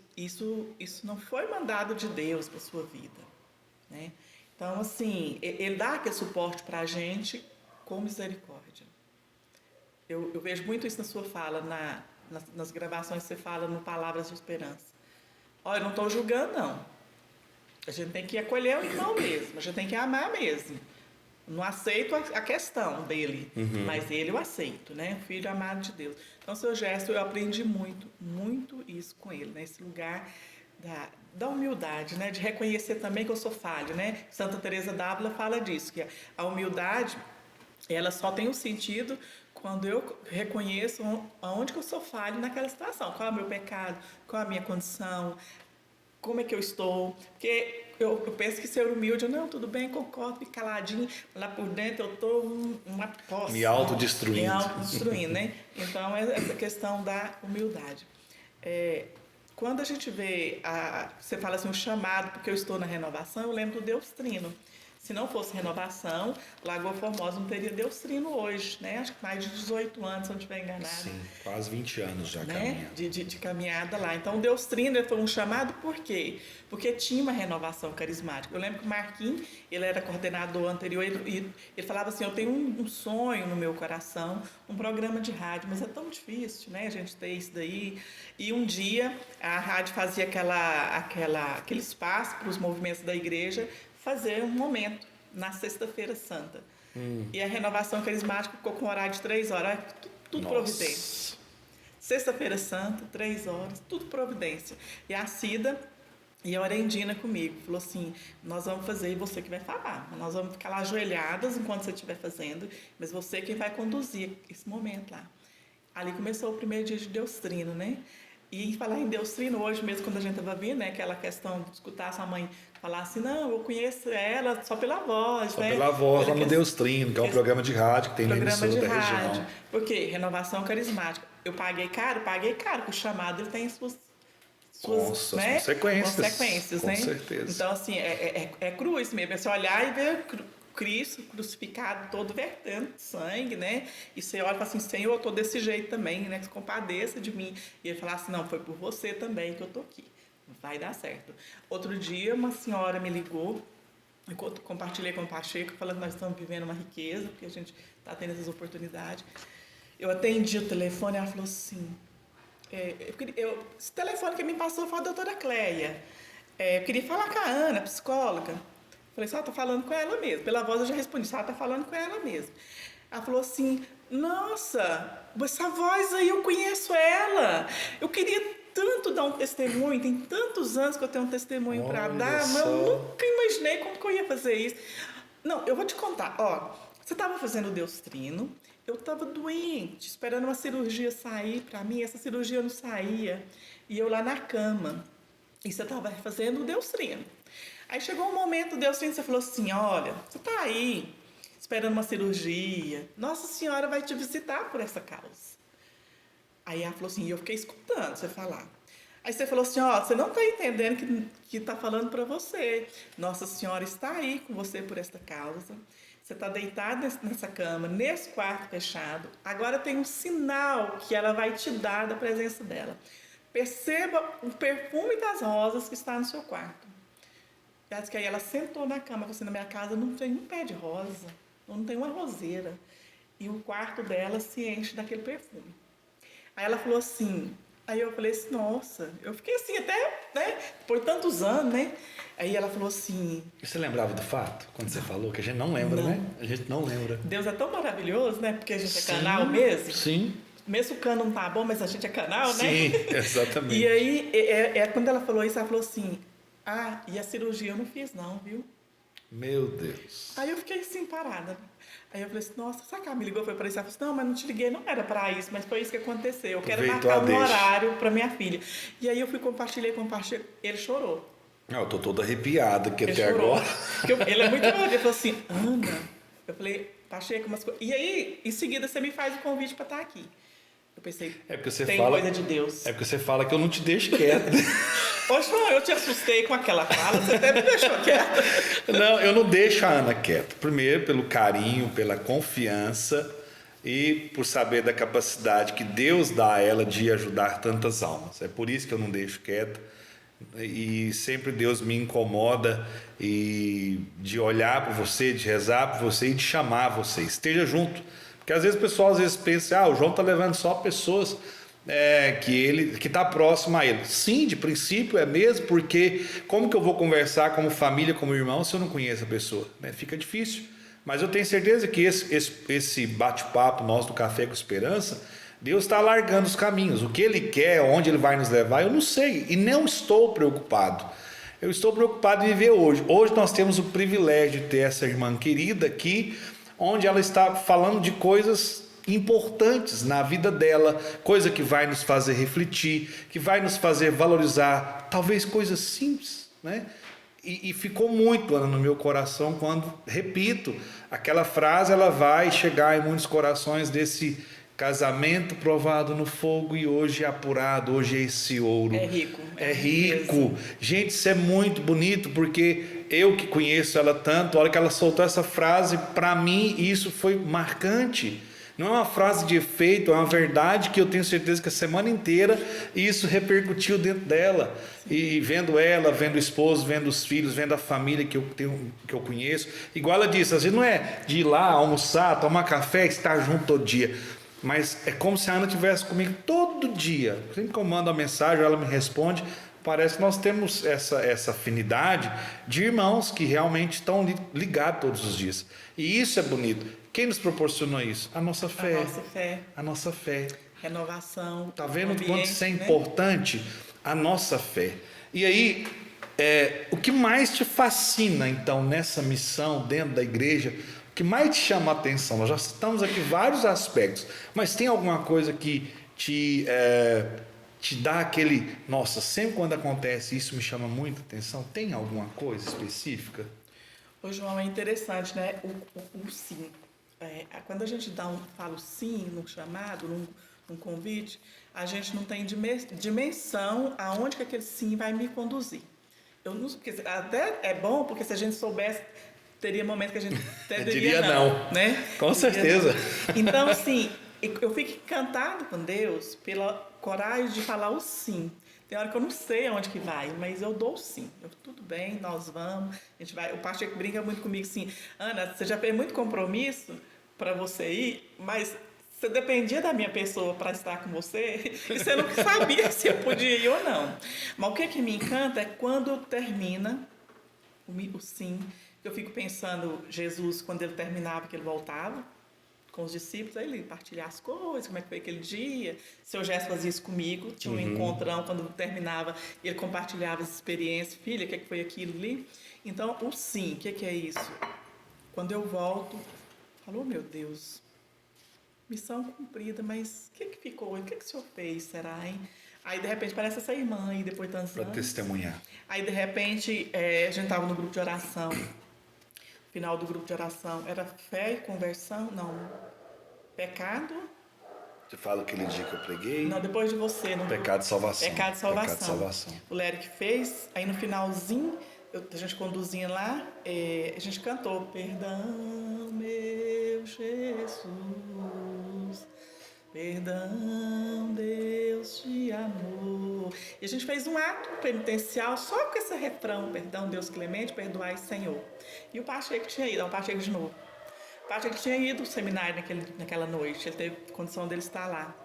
não foi mandado de Deus para a sua vida, né? Então, assim, ele dá aquele suporte para a gente com misericórdia. Eu vejo muito isso na sua fala, nas gravações que você fala no Palavras de Esperança. Olha, eu não estou julgando, não. A gente tem que acolher o irmão mesmo, a gente tem que amar mesmo. Não aceito a questão dele, mas ele eu aceito, né? O filho amado de Deus. Então, seu gesto, eu aprendi muito, muito isso com ele, né? Esse lugar da humildade, né? De reconhecer também que eu sou falho, né? Santa Teresa d'Ávila fala disso, que a humildade, ela só tem um sentido quando eu reconheço aonde que eu sou falho naquela situação. Qual é o meu pecado, qual é a minha condição, como é que eu estou, porque eu penso que ser humilde, tudo bem, concordo, fico caladinho, lá por dentro eu estou uma posse. Me autodestruindo. Me autodestruindo, né? Então, essa questão da humildade. Quando a gente vê, você fala assim, o chamado, porque eu estou na renovação, eu lembro do Deus Trino. Se não fosse renovação, Lagoa Formosa não teria Deus Trino hoje, né? Acho que mais de 18 anos, se eu não estiver enganada. Sim, quase 20 anos já, né? caminhando. De caminhada lá. Então, o Deus Trino foi um chamado, por quê? Porque tinha uma renovação carismática. Eu lembro que o Marquinhos, ele era coordenador anterior, e ele falava assim, eu tenho um sonho no meu coração, um programa de rádio, mas é tão difícil, né? A gente ter isso daí. E um dia, a rádio fazia aquele espaço para os movimentos da igreja, fazer um momento na Sexta-feira Santa. E a renovação carismática ficou com um horário de 3 horas. Tudo providência. Sexta-feira Santa, 3 horas, tudo providência. E a Cida e a Orendina comigo. Falou assim, nós vamos fazer e você que vai falar. Nós vamos ficar lá ajoelhadas enquanto você estiver fazendo, mas você quem vai conduzir esse momento lá. Ali começou o primeiro dia de Deus Trino, né? E falar em Deus Trino, hoje mesmo, quando a gente estava vindo, né, aquela questão de escutar a sua mãe falar assim, não, eu conheço ela só pela voz, só né? Pela voz, lá no Deus Trino, que é um programa de rádio que tem na emissora da região. Por quê? Renovação carismática. Eu paguei caro, porque o chamado ele tem suas, suas né? consequências. Consequências, Com né? certeza. Então, assim, é cruz mesmo. É você olhar e ver Cristo crucificado, todo vertendo sangue, né? E você olha e fala assim, Senhor, eu estou desse jeito também, né? Que se compadeça de mim. E ele fala assim, não, foi por você também que eu estou aqui. Vai dar certo. Outro dia, uma senhora me ligou, eu compartilhei com o Pacheco, falando que nós estamos vivendo uma riqueza, porque a gente está tendo essas oportunidades. Eu atendi o telefone e ela falou assim, esse telefone que me passou foi a doutora Cleia. Eu queria falar com a Ana, psicóloga. Falei assim, estou falando com ela mesmo. Pela voz eu já respondi, ela está falando com ela mesmo. Ela falou assim, nossa, essa voz aí eu conheço ela. Eu queria tanto dar um testemunho, tem tantos anos que eu tenho um testemunho para dar, mas eu nunca imaginei como que eu ia fazer isso. Não, eu vou te contar, ó, você estava fazendo o Deus Trino, eu estava doente, esperando uma cirurgia sair para mim, essa cirurgia não saía, e eu lá na cama, e você estava fazendo o Deus Trino. Aí chegou um momento, Deus Trino, você falou assim, olha, você está aí, esperando uma cirurgia, Nossa Senhora vai te visitar por essa causa. Aí ela falou assim, e eu fiquei escutando você falar. Aí você falou assim, ó, você não está entendendo que está falando para você. Nossa Senhora está aí com você por esta causa. Você está deitado nessa cama, nesse quarto fechado. Agora tem um sinal que ela vai te dar da presença dela. Perceba o perfume das rosas que está no seu quarto. Ela disse que aí ela sentou na cama, falou assim, na minha casa não tem um pé de rosa, não tem uma roseira. E o quarto dela se enche daquele perfume. Aí ela falou assim, aí eu falei assim, nossa, eu fiquei assim até, né, por tantos anos, né? Aí ela falou assim... Você lembrava do fato, quando você falou, que a gente não lembra, né? A gente não lembra. Deus é tão maravilhoso, né? Porque a gente é Sim, canal mesmo. Sim. Mesmo o cano não tá bom, mas a gente é canal, né? Sim, exatamente. E aí, quando ela falou isso, ela falou assim, e a cirurgia eu não fiz não, viu? Meu Deus. Aí eu fiquei assim, parada. Aí eu falei assim, nossa, sabe que ela me ligou, foi para isso? Ela falou assim, não, mas não te liguei, não era para isso, mas foi isso que aconteceu. Eu quero marcar um horário para minha filha. E aí eu fui compartilhei, ele chorou. Eu tô todo arrepiado aqui Ele até chorou. agora. Ele é muito bom. Ele falou assim, Ana, eu falei, Pacheco, umas coisas. E aí, em seguida, você me faz o convite para estar aqui. Eu pensei, tem coisa de Deus. É porque você fala que eu não te deixo quieto. Poxa, eu te assustei com aquela fala, você até me deixou quieta. Não, eu não deixo a Ana quieta. Primeiro, pelo carinho, pela confiança e por saber da capacidade que Deus dá a ela de ajudar tantas almas. É por isso que eu não deixo quieta. E sempre Deus me incomoda e de olhar para você, de rezar para você e de chamar você. Esteja junto. Porque às vezes o pessoal pensa, o João está levando só pessoas que está próximo a ele. Sim, de princípio é mesmo, porque como que eu vou conversar como família, como irmão, se eu não conheço a pessoa? Fica difícil. Mas eu tenho certeza que esse bate-papo nosso do Café com Esperança, Deus está alargando os caminhos. O que Ele quer, onde Ele vai nos levar, eu não sei. E não estou preocupado. Eu estou preocupado em viver hoje. Hoje nós temos o privilégio de ter essa irmã querida aqui, onde ela está falando de coisas importantes na vida dela, coisa que vai nos fazer refletir, que vai nos fazer valorizar, talvez coisas simples, né? E ficou muito, Ana, no meu coração quando, repito, aquela frase ela vai chegar em muitos corações desse casamento provado no fogo e hoje apurado, hoje é esse ouro. É rico. É rico. Gente, isso é muito bonito, porque eu que conheço ela tanto, a hora que ela soltou essa frase, para mim isso foi marcante. Não é uma frase de efeito, é uma verdade que eu tenho certeza que a semana inteira isso repercutiu dentro dela. E vendo ela, vendo o esposo, vendo os filhos, vendo a família que eu conheço. Igual ela disse, às vezes não é de ir lá almoçar, tomar café, estar junto todo dia. Mas é como se a Ana estivesse comigo todo dia. Sempre que eu mando a mensagem, ela me responde. Parece que nós temos essa afinidade de irmãos que realmente estão ligados todos os dias. E isso é bonito. Quem nos proporcionou isso? A nossa fé. A nossa fé. A nossa fê. Renovação. Está vendo o quanto isso é importante? A nossa fé. E aí, o que mais te fascina, então, nessa missão dentro da igreja? O que mais te chama a atenção? Nós já citamos aqui vários aspectos, mas tem alguma coisa que te dá aquele... Nossa, sempre quando acontece isso me chama muita atenção. Tem alguma coisa específica? Ô, João, é interessante, né? O sim. Quando a gente fala sim no chamado, um convite, a gente não tem dimensão aonde que aquele sim vai me conduzir. Eu não, porque até é bom, porque se a gente soubesse, teria momento que a gente até diria não, né? Com certeza. Então, assim, eu fico encantado com Deus pela coragem de falar o sim. Tem hora que eu não sei aonde que vai, mas eu dou o sim. Tudo bem, nós vamos, a gente vai. O Pacheco brinca muito comigo assim, Ana, você já fez muito compromisso para você ir, mas você dependia da minha pessoa para estar com você e você não sabia se eu podia ir ou não. Mas o que me encanta é quando termina o sim. Eu fico pensando, Jesus, quando ele terminava, que ele voltava com os discípulos, aí ele partilhar as coisas, como é que foi aquele dia. Seu Gesto fazia isso comigo, tinha um encontrão, quando terminava, ele compartilhava essa experiência. Filha, o que foi aquilo ali? Então, o sim, o que é isso? Quando eu volto, falo, oh, meu Deus, missão cumprida, mas o que ficou? O que o senhor fez, será, hein? Aí, de repente, parece essa irmã aí, depois de tantos anos. Para testemunhar. Aí, de repente, a gente estava no grupo de oração. O final do grupo de oração era fé e conversão? Não. Pecado? Você fala aquele dia que eu preguei? Não, depois de você. No Pecado e salvação. Pecado e salvação. Pecado e salvação. O Léric fez, aí no finalzinho, a gente conduzia lá, a gente cantou, perdão, meu Jesus, perdão, Deus te amou. E a gente fez um ato penitencial só com esse refrão, perdão, Deus clemente, perdoai, Senhor. E o Pacheco tinha ido, o Pacheco de novo. O Pacheco tinha ido ao seminário naquela noite, ele teve condição dele estar lá.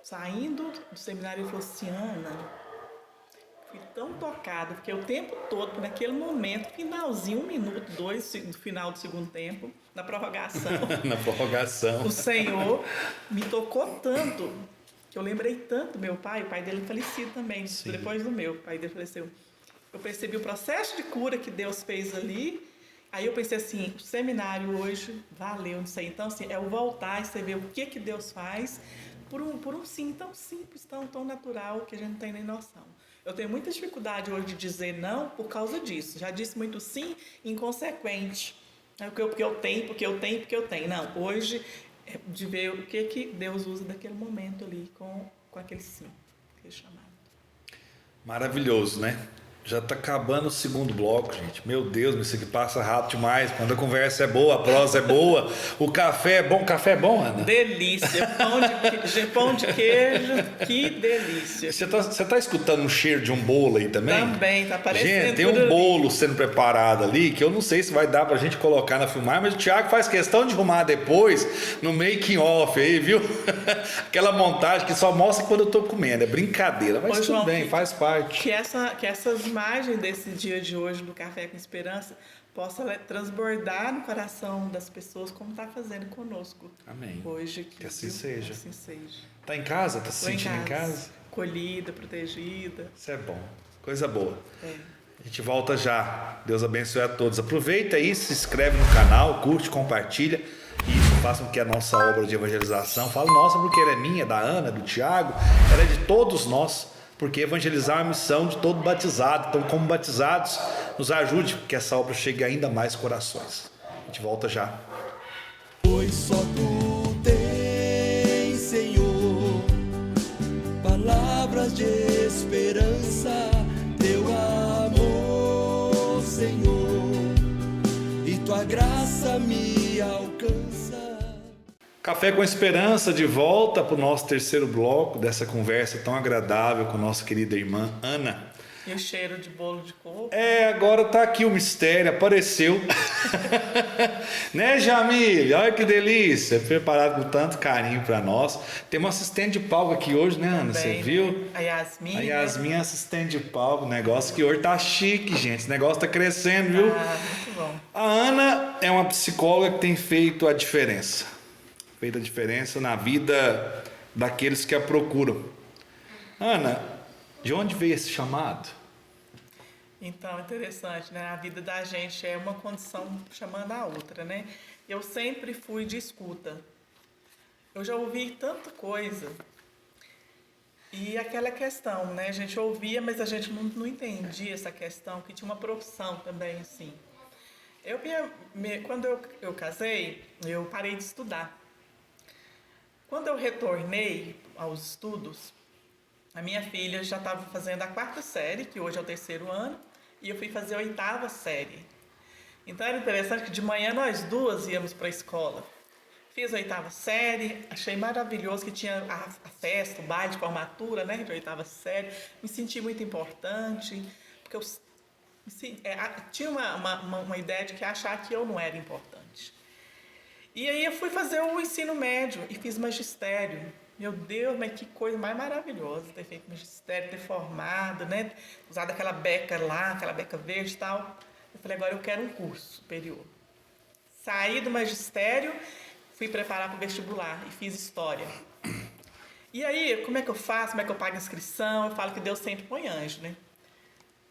Saindo do seminário, ele falou assim, Ana, fui tão tocado, porque o tempo todo, naquele momento, finalzinho, 1 minuto, 2, no final do segundo tempo, na prorrogação. Na prorrogação. O Senhor me tocou tanto, que eu lembrei tanto do meu pai, o pai dele é falecido também, Sim. Depois do meu, o pai dele faleceu. Eu percebi o processo de cura que Deus fez ali, aí eu pensei assim, o seminário hoje valeu, não sei. Então, assim, é o voltar e você ver o que Deus faz por um sim tão simples, tão natural, que a gente não tem nem noção. Eu tenho muita dificuldade hoje de dizer não por causa disso. Já disse muito sim, inconsequente. Porque eu tenho. Não, hoje é de ver o que Deus usa daquele momento ali com aquele sim, aquele chamado. Maravilhoso, né? Já está acabando o segundo bloco, gente. Meu Deus, isso aqui passa rápido demais. Quando a conversa é boa, a prosa é boa, o café é bom. Café é bom, Ana? Delícia. Pão de queijo, que delícia. Você tá escutando o cheiro de um bolo aí também? Também, tá aparecendo. Gente, tem um bolo sendo preparado ali, que eu não sei se vai dar pra gente colocar na filmagem, mas o Thiago faz questão de arrumar depois, no making off aí, viu? Aquela montagem que só mostra quando eu tô comendo. É brincadeira, mas tudo bem, faz parte. Que essas imagens desse dia de hoje do Café com Esperança possa transbordar no coração das pessoas como está fazendo conosco. Amém. Hoje aqui, que assim seja. Assim seja. Tá em casa? Tá se sentindo em casa? Colhida, protegida. Isso é bom. Coisa boa. É. A gente volta já. Deus abençoe a todos. Aproveita aí, se inscreve no canal, curte, compartilha. Isso, faça com que a nossa obra de evangelização, falo nossa porque ela é minha, da Ana, do Tiago, ela é de todos nós. Porque evangelizar é uma missão de todo batizado. Então, como batizados, nos ajude que essa obra chegue a ainda mais corações. A gente volta já. Pois só tu tens, Senhor, palavras de esperança, teu amor, Senhor, e tua graça me alcança. Café com Esperança, de volta para o nosso terceiro bloco dessa conversa tão agradável com nossa querida irmã Ana. E o cheiro de bolo de coco. Agora tá aqui o mistério, apareceu. Né, Jamile? Olha que delícia, preparado com tanto carinho para nós. Tem uma assistente de palco aqui hoje, né, Ana? Você viu? A Yasmin. A Yasmin é assistente de palco, negócio que hoje tá chique, gente. Esse negócio tá crescendo, viu? Muito bom. A Ana é uma psicóloga que tem feito a diferença. Feito a diferença na vida daqueles que a procuram. Ana, de onde veio esse chamado? Então, interessante, né? A vida da gente é uma condição chamando a outra, né? Eu sempre fui de escuta. Eu já ouvi tanta coisa. E aquela questão, né? A gente ouvia, mas a gente não entendia essa questão, que tinha uma profissão também, assim. Quando eu casei, eu parei de estudar. Quando eu retornei aos estudos, a minha filha já estava fazendo a 4ª série, que hoje é o 3º ano, e eu fui fazer a 8ª série. Então era interessante que de manhã nós duas íamos para a escola. Fiz a 8ª série, achei maravilhoso que tinha a festa, o baile de formatura, né, de 8ª série. Me senti muito importante, porque eu tinha uma ideia de que achar que eu não era importante. E aí eu fui fazer o ensino médio e fiz magistério. Meu Deus, mas que coisa mais maravilhosa ter feito magistério, ter formado, né? Usado aquela beca lá, aquela beca verde e tal. Eu falei, agora eu quero um curso superior. Saí do magistério, fui preparar para o vestibular e fiz história. E aí, como é que eu faço? Como é que eu pago a inscrição? Eu falo que Deus sempre põe anjo, né?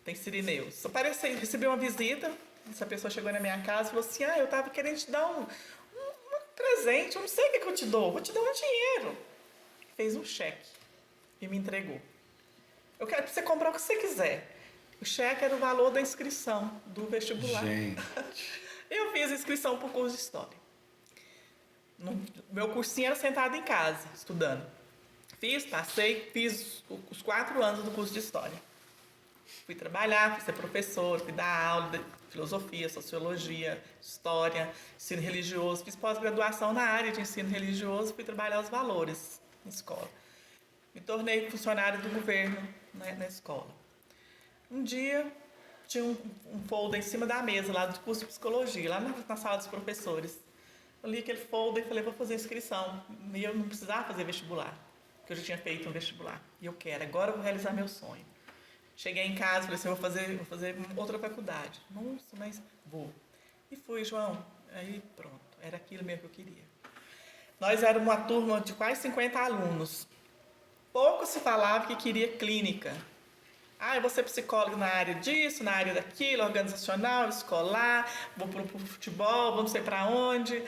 Tem Sirineus. Eu recebi uma visita, essa pessoa chegou na minha casa e falou assim, eu estava querendo te dar um presente, eu não sei o que eu te dou, vou te dar um dinheiro. Fez um cheque e me entregou. Eu quero que você comprar o que você quiser. O cheque era o valor da inscrição do vestibular. Gente. Eu fiz a inscrição para o curso de História. Meu cursinho era sentado em casa, estudando. Passei, fiz os 4 anos do curso de História. Fui trabalhar, fui ser professora, fui dar aula de filosofia, sociologia, história, ensino religioso. Fiz pós-graduação na área de ensino religioso, fui trabalhar os valores na escola. Me tornei funcionária do governo, né, na escola. Um dia, tinha um folder em cima da mesa lá do curso de psicologia, lá na sala dos professores. Eu li aquele folder e falei, vou fazer inscrição. E eu não precisava fazer vestibular, porque eu já tinha feito um vestibular. E eu quero, agora eu vou realizar meu sonho. Cheguei em casa, falei assim, vou fazer outra faculdade. Nossa, mas vou. E fui, João. Aí pronto, era aquilo mesmo que eu queria. Nós éramos uma turma de quase 50 alunos. Pouco se falava que queria clínica. Eu vou ser psicólogo na área disso, na área daquilo, organizacional, escolar, vou pro futebol, vou não sei para onde.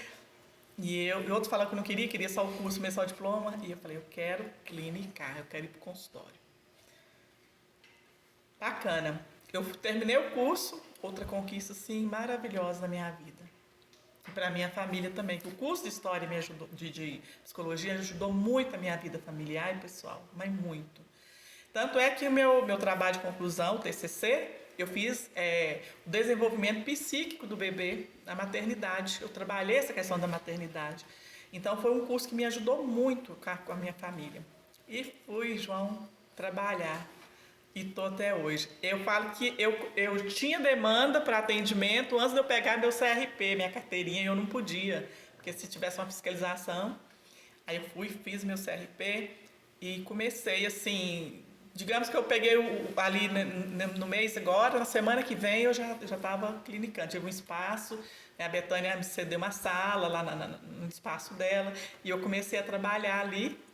E outros falavam que não queria só o curso, só o diploma. E eu falei, eu quero clínica, eu quero ir pro consultório. Bacana. Eu terminei o curso, outra conquista assim maravilhosa na minha vida. E para minha família também, que o curso de história me ajudou, de psicologia ajudou muito a minha vida familiar e pessoal, mas muito. Tanto é que o meu trabalho de conclusão, o TCC, eu fiz o desenvolvimento psíquico do bebê na maternidade. Eu trabalhei essa questão da maternidade. Então foi um curso que me ajudou muito com a minha família. E fui, João, trabalhar. E estou até hoje. Eu falo que eu tinha demanda para atendimento antes de eu pegar meu CRP, minha carteirinha, e eu não podia. Porque se tivesse uma fiscalização, aí eu fui, fiz meu CRP e comecei assim, digamos que eu peguei ali no mês agora, na semana que vem eu já estava clinicando. Tive um espaço, a Betânia me cedeu uma sala lá no espaço dela e eu comecei a trabalhar ali.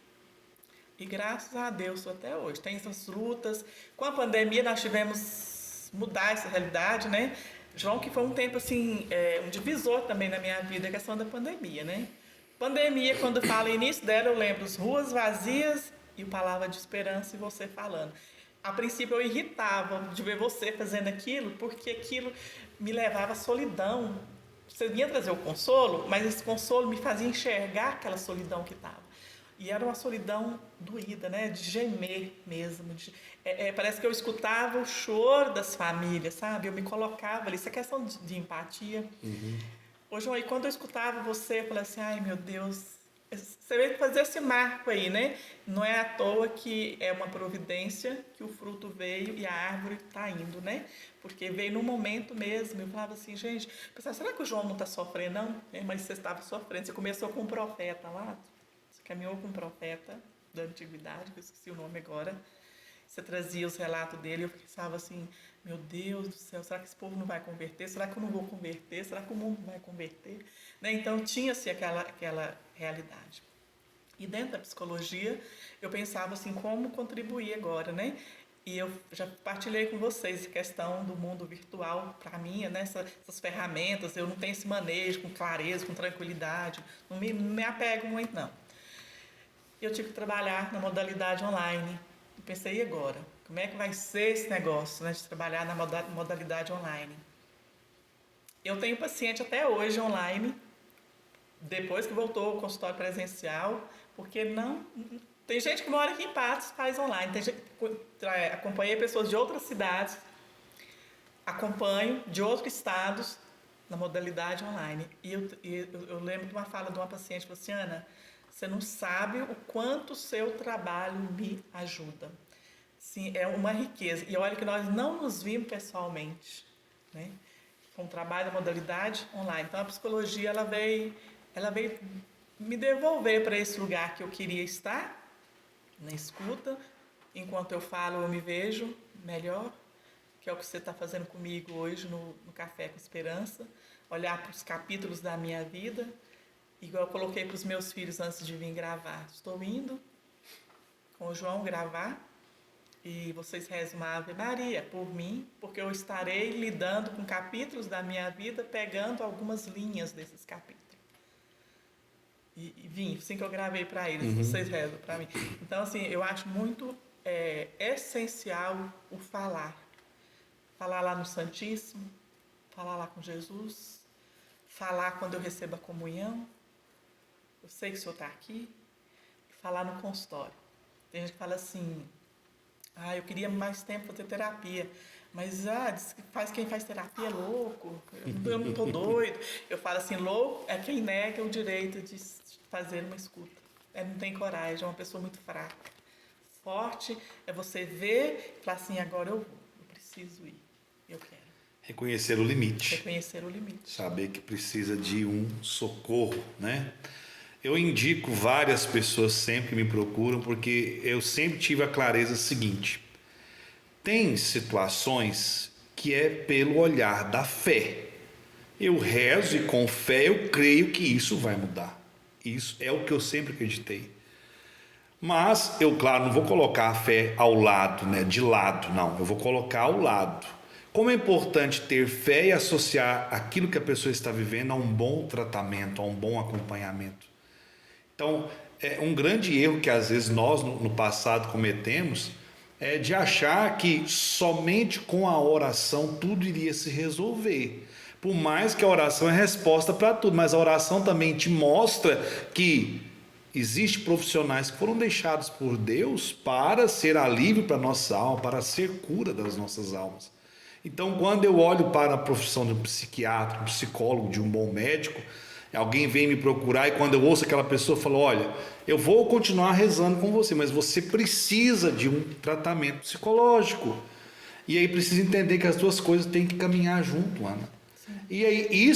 E graças a Deus estou até hoje. Tem essas lutas. Com a pandemia nós tivemos mudar essa realidade, né? João, que foi um tempo assim, um divisor também na minha vida, a questão da pandemia, né? Pandemia, quando fala início dela, eu lembro as ruas vazias e palavra de esperança e você falando. A princípio eu irritava de ver você fazendo aquilo, porque aquilo me levava à solidão. Você vinha trazer o consolo, mas esse consolo me fazia enxergar aquela solidão que estava. E era uma solidão doída, né? De gemer mesmo. Parece que eu escutava o choro das famílias, sabe? Eu me colocava ali. Isso é questão de empatia. Uhum. Hoje, quando eu escutava você, eu falei assim, ai meu Deus, você veio fazer esse marco aí, né? Não é à toa que é uma providência que o fruto veio e a árvore está indo, né? Porque veio no momento mesmo. Eu falava assim, gente, pensava, será que o João não está sofrendo, não? Mas você estava sofrendo. Você começou com um profeta lá. Caminhou com um profeta da antiguidade, que eu esqueci o nome agora. Você trazia os relatos dele e eu pensava assim, meu Deus do céu, será que esse povo não vai converter? Será que eu não vou converter? Será que o mundo vai converter? Né? Então tinha-se aquela realidade. E dentro da psicologia, eu pensava assim, como contribuir agora, né? E eu já partilhei com vocês a questão do mundo virtual, para mim, né? Essas ferramentas, eu não tenho esse manejo com clareza, com tranquilidade, não me apego muito, não. Eu tive que trabalhar na modalidade online. Eu pensei, e agora? Como é que vai ser esse negócio, né, de trabalhar na modalidade online? Eu tenho paciente até hoje online, depois que voltou ao consultório presencial, porque não... Tem gente que mora aqui em Patos, faz online. Acompanhei pessoas de outras cidades, acompanho de outros estados na modalidade online. E eu lembro de uma fala de uma paciente, falou assim, Ana, você não sabe o quanto o seu trabalho me ajuda. Sim, é uma riqueza. E olha que nós não nos vimos pessoalmente, né? Com o trabalho da modalidade online. Então, a psicologia, ela veio me devolver para esse lugar que eu queria estar, na escuta. Enquanto eu falo, eu me vejo melhor, que é o que você está fazendo comigo hoje no Café com Esperança. Olhar para os capítulos da minha vida, igual eu coloquei para os meus filhos antes de vir gravar. Estou indo com o João gravar, e vocês rezam uma Ave Maria por mim, porque eu estarei lidando com capítulos da minha vida, pegando algumas linhas desses capítulos. E vim, assim que eu gravei para eles, vocês rezam para mim. Então, assim, eu acho muito essencial o falar. Falar lá no Santíssimo, falar lá com Jesus, falar quando eu recebo a comunhão, eu sei que o Senhor está aqui, falar no consultório. Tem gente que fala assim, eu queria mais tempo para ter terapia, mas quem faz terapia é louco, eu não estou doido. Eu falo assim, louco é quem nega o direito de fazer uma escuta. Não tem coragem, é uma pessoa muito fraca. Forte é você ver e falar assim, agora eu preciso ir, eu quero. Reconhecer o limite. Reconhecer o limite. Saber que precisa de um socorro, né? Eu indico várias pessoas sempre que me procuram, porque eu sempre tive a clareza seguinte: tem situações que é pelo olhar da fé. Eu rezo e com fé eu creio que isso vai mudar. Isso é o que eu sempre acreditei. Mas eu, claro, não vou colocar a fé ao lado, né? De lado, não. Eu vou colocar ao lado. Como é importante ter fé e associar aquilo que a pessoa está vivendo a um bom tratamento, a um bom acompanhamento. Então, um grande erro que às vezes nós no passado cometemos é de achar que somente com a oração tudo iria se resolver. Por mais que a oração é resposta para tudo, mas a oração também te mostra que existem profissionais que foram deixados por Deus para ser alívio para a nossa alma, para ser cura das nossas almas. Então, quando eu olho para a profissão de um psiquiatra, um psicólogo, de um bom médico, alguém vem me procurar e quando eu ouço aquela pessoa, eu falo, olha, eu vou continuar rezando com você, mas você precisa de um tratamento psicológico. E aí precisa entender que as duas coisas têm que caminhar junto, Ana. Sim. E aí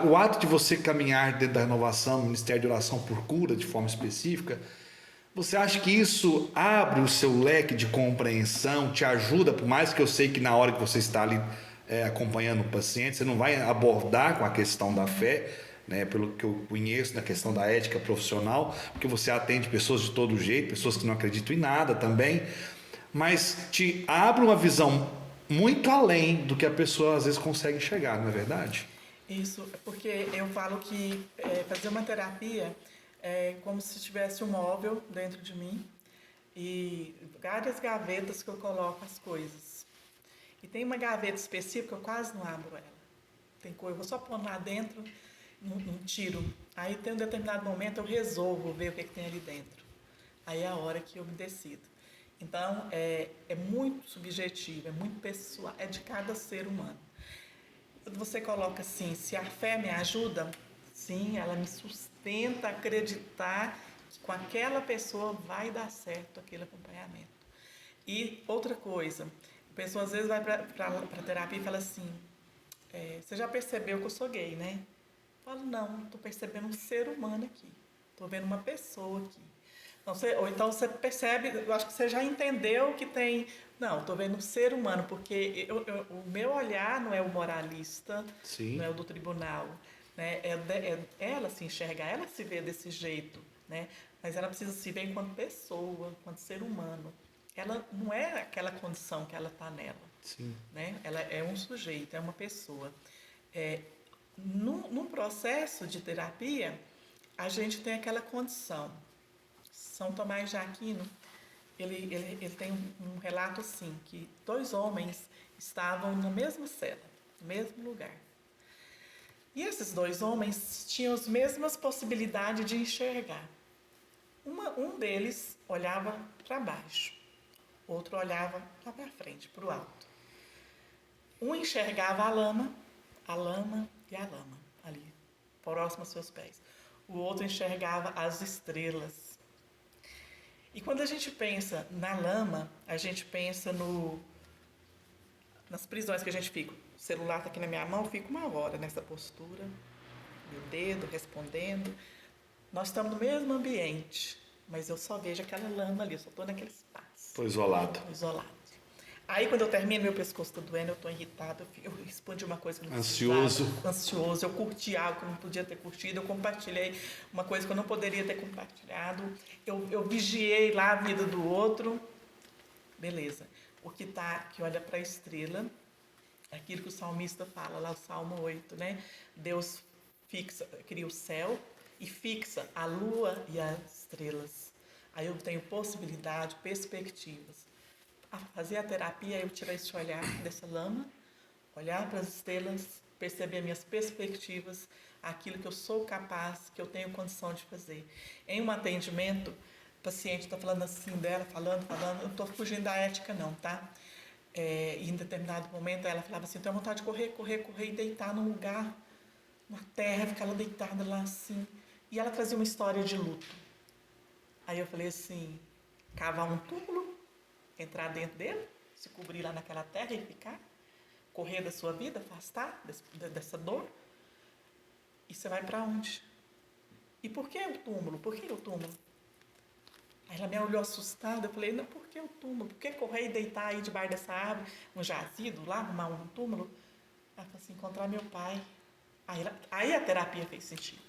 o ato de você caminhar dentro da renovação, no Ministério de Oração por Cura, de forma específica, você acha que isso abre o seu leque de compreensão, te ajuda, por mais que eu sei que na hora que você está ali acompanhando o paciente, você não vai abordar com a questão da fé, né, pelo que eu conheço na questão da ética profissional, porque você atende pessoas de todo jeito, pessoas que não acreditam em nada também, mas te abre uma visão muito além do que a pessoa às vezes consegue chegar, não é verdade? Isso, porque eu falo que fazer uma terapia é como se tivesse um móvel dentro de mim e várias gavetas que eu coloco as coisas. E tem uma gaveta específica que eu quase não abro ela. Tem coisa, eu vou só pôr lá dentro, não tiro. Aí tem um determinado momento eu resolvo ver o que tem ali dentro. Aí é a hora que eu me decido. Então, é muito subjetivo, é muito pessoal, é de cada ser humano. Quando você coloca assim, se a fé me ajuda, sim, ela me sustenta a acreditar que com aquela pessoa vai dar certo aquele acompanhamento. E outra coisa, a pessoa às vezes vai para a terapia e fala assim, você já percebeu que eu sou gay, né? Eu falo, não, estou percebendo um ser humano aqui, estou vendo uma pessoa aqui. Ou então você percebe, eu acho que você já entendeu que tem... Não, estou vendo um ser humano, porque o meu olhar não é o moralista, Sim. Não é o do tribunal. Né? Ela se enxergar, ela se vê desse jeito, né? Mas ela precisa se ver enquanto pessoa, enquanto ser humano. Ela não é aquela condição que ela está nela. Sim. Né? Ela é um sujeito, é uma pessoa. Num processo de terapia, a gente tem aquela condição. São Tomás de Aquino, ele tem um relato assim, que 2 homens estavam na mesma cela, no mesmo lugar. E esses 2 homens tinham as mesmas possibilidades de enxergar. Um deles olhava para baixo, outro olhava lá para frente, para o alto. Um enxergava a lama e a lama, ali, próximo aos seus pés. O outro enxergava as estrelas. E quando a gente pensa na lama, a gente pensa nas prisões que a gente fica. O celular está aqui na minha mão, eu fico 1 hora nessa postura, meu dedo respondendo. Nós estamos no mesmo ambiente, mas eu só vejo aquela lama ali, eu só estou naquele espaço. Estou isolado. Isolado. Aí, quando eu termino, meu pescoço está doendo, eu estou irritado, eu respondi uma coisa que não Ansioso. precisava, ansioso, eu curti algo que eu não podia ter curtido, eu compartilhei uma coisa que eu não poderia ter compartilhado, eu vigiei lá a vida do outro. Beleza. O que olha para a estrela, aquilo que o salmista fala, lá o Salmo 8, né? Deus cria o céu e fixa a lua e as estrelas. Aí eu tenho possibilidade, perspectivas. A fazer a terapia, eu tirar esse olhar dessa lama, olhar para as estrelas, perceber minhas perspectivas, aquilo que eu sou capaz, que eu tenho condição de fazer. Em um atendimento, o paciente está falando assim dela, falando, eu não estou fugindo da ética não, tá? E em determinado momento ela falava assim, eu tenho vontade de correr e deitar num lugar, na terra, ficar lá deitada lá assim. E ela trazia uma história de luto. Aí eu falei assim, cavar um túmulo, entrar dentro dele, se cobrir lá naquela terra e ficar, correr da sua vida, afastar dessa dor. E você vai para onde? E por que o túmulo? Por que o túmulo? Aí ela me olhou assustada, eu falei, não, por que o túmulo? Por que correr e deitar aí debaixo dessa árvore, um jazido lá, arrumar um túmulo? Ela falou assim, encontrar meu pai. Aí a terapia fez sentido.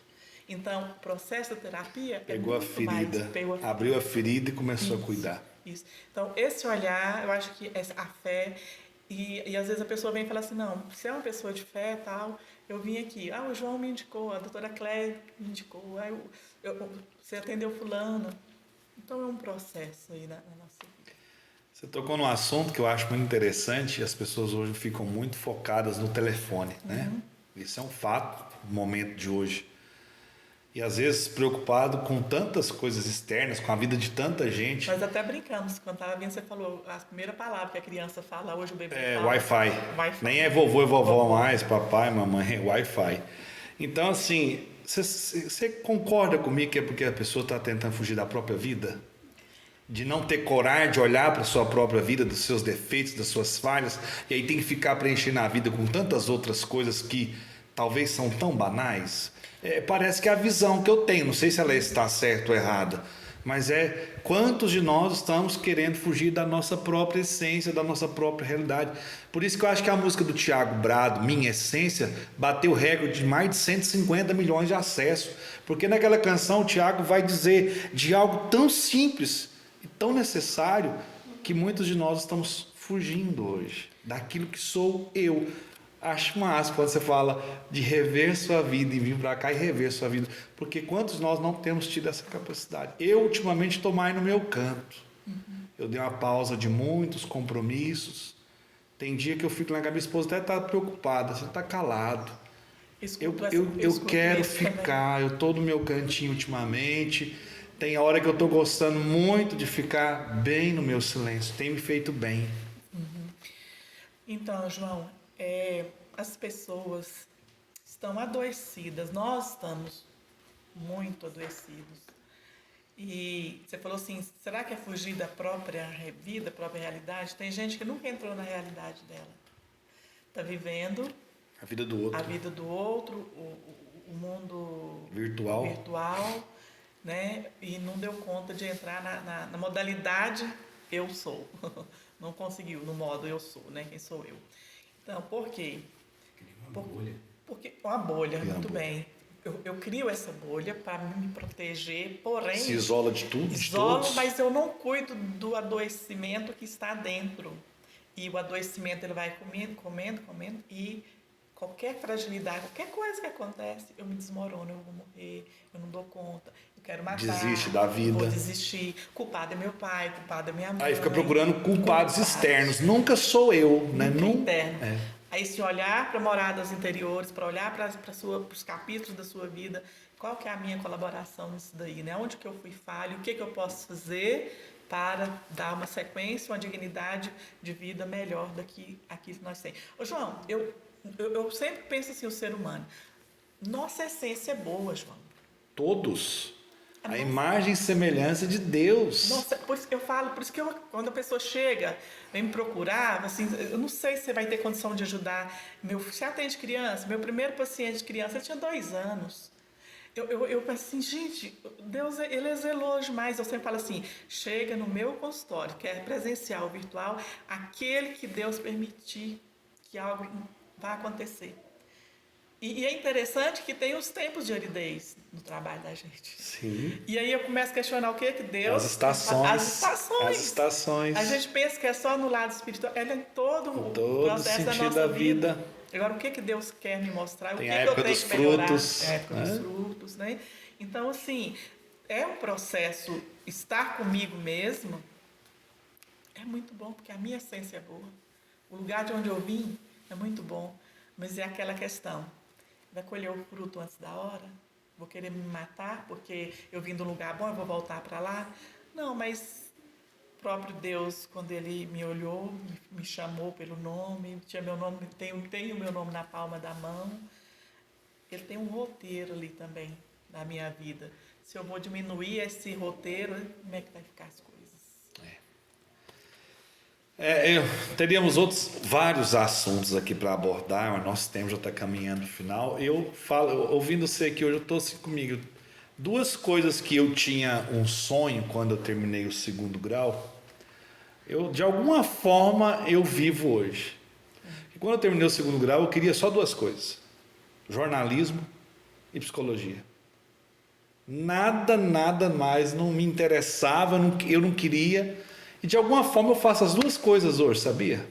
Então, o processo da terapia pegou a ferida, abriu a ferida e começou a cuidar. Isso. Então, esse olhar, eu acho que a fé, e às vezes a pessoa vem e fala assim, não, você é uma pessoa de fé e tal, eu vim aqui, o João me indicou, a doutora Cléia me indicou, você atendeu fulano. Então, é um processo aí na nossa vida. Você tocou num assunto que eu acho muito interessante, as pessoas hoje ficam muito focadas no telefone, né? Isso é um fato no momento de hoje. E às vezes preocupado com tantas coisas externas, com a vida de tanta gente. Nós até brincamos, quando estava vindo, você falou a primeira palavra que a criança fala, hoje o bebê fala. Wi-Fi. Nem é vovô e vovó mais, papai, mamãe, é Wi-Fi. Então, assim, você concorda comigo que é porque a pessoa está tentando fugir da própria vida? De não ter coragem de olhar para a sua própria vida, dos seus defeitos, das suas falhas, e aí tem que ficar preenchendo a vida com tantas outras coisas que talvez são tão banais? Parece que é a visão que eu tenho, não sei se ela está certa ou errada, mas quantos de nós estamos querendo fugir da nossa própria essência, da nossa própria realidade. Por isso que eu acho que a música do Thiago Brado, Minha Essência, bateu o recorde de mais de 150 milhões de acessos, porque naquela canção o Thiago vai dizer de algo tão simples e tão necessário que muitos de nós estamos fugindo hoje, daquilo que sou eu. Acho massa quando você fala de rever sua vida e vir para cá e rever sua vida, porque quantos de nós não temos tido essa capacidade? Eu ultimamente estou mais no meu canto. Eu dei uma pausa de muitos compromissos. Tem dia que eu fico lá com a minha esposa, até está preocupada, você está calado. Eu quero ficar, eu estou no meu cantinho ultimamente. Tem hora que eu estou gostando muito de ficar bem no meu silêncio, tem me feito bem. Então, João, as pessoas estão adoecidas, nós estamos muito adoecidos. E você falou assim, será que é fugir da própria vida, da própria realidade? Tem gente que nunca entrou na realidade dela. Está vivendo a vida do outro, o mundo virtual, né? E não deu conta de entrar na modalidade eu sou. Não conseguiu no modo eu sou, né? Quem sou eu? Então, por quê? Porque uma bolha, muito bem. Eu crio essa bolha para me proteger, porém... Se isola de tudo, de todos. Mas eu não cuido do adoecimento que está dentro. E o adoecimento, ele vai comendo, e qualquer fragilidade, qualquer coisa que acontece, eu me desmorono, eu vou morrer, eu não dou conta, eu quero matar. Desiste da vida. Vou desistir. Culpado é meu pai, culpado é minha mãe. Aí fica procurando culpados externos. Nunca sou eu, né? Nunca interno. a esse olhar para moradas interiores, para olhar para os capítulos da sua vida, qual que é a minha colaboração nisso daí, né? Onde que eu fui falho, o que que eu posso fazer para dar uma sequência, uma dignidade de vida melhor aqui que nós temos. Ô, João, eu sempre penso assim, o ser humano, nossa essência é boa, João. Todos. A imagem e semelhança de Deus. Nossa, por isso que eu falo, por isso que quando a pessoa chega, vem me procurar, assim, eu não sei se você vai ter condição de ajudar. Você atende criança, meu primeiro paciente de criança, ele tinha 2 anos. Eu penso assim, gente, Deus, ele é zeloso demais. Eu sempre falo assim, chega no meu consultório, quer presencial ou virtual, aquele que Deus permitir que algo vai acontecer. E é interessante que tem os tempos de aridez no trabalho da gente. Sim. E aí eu começo a questionar o que Deus... As estações. As estações. A gente pensa que é só no lado espiritual. Ela é em todo o processo da nossa vida. Agora, o que Deus quer me mostrar? Tem o que a eu época tenho dos que melhorar? frutos. É a época dos frutos, né? Então, assim, é um processo, estar comigo mesmo é muito bom, porque a minha essência é boa. O lugar de onde eu vim é muito bom, mas é aquela questão, vai colher o fruto antes da hora? Vou querer me matar porque eu vim de um lugar bom, eu vou voltar para lá? Não, mas o próprio Deus, quando Ele me olhou, me chamou pelo nome, tinha meu nome, tem o meu nome na palma da mão, Ele tem um roteiro ali também na minha vida. Se eu vou diminuir esse roteiro, como é que vai ficar as coisas? Teríamos vários assuntos aqui para abordar, mas nosso tempo já está caminhando no final. Eu falo, ouvindo você aqui hoje, eu estou assim comigo. 2 coisas que eu tinha um sonho quando eu terminei o 2º grau, de alguma forma eu vivo hoje. E quando eu terminei o 2º grau, eu queria só 2 coisas: jornalismo e psicologia. Nada mais não me interessava, eu não queria. E de alguma forma eu faço as 2 coisas hoje, sabia?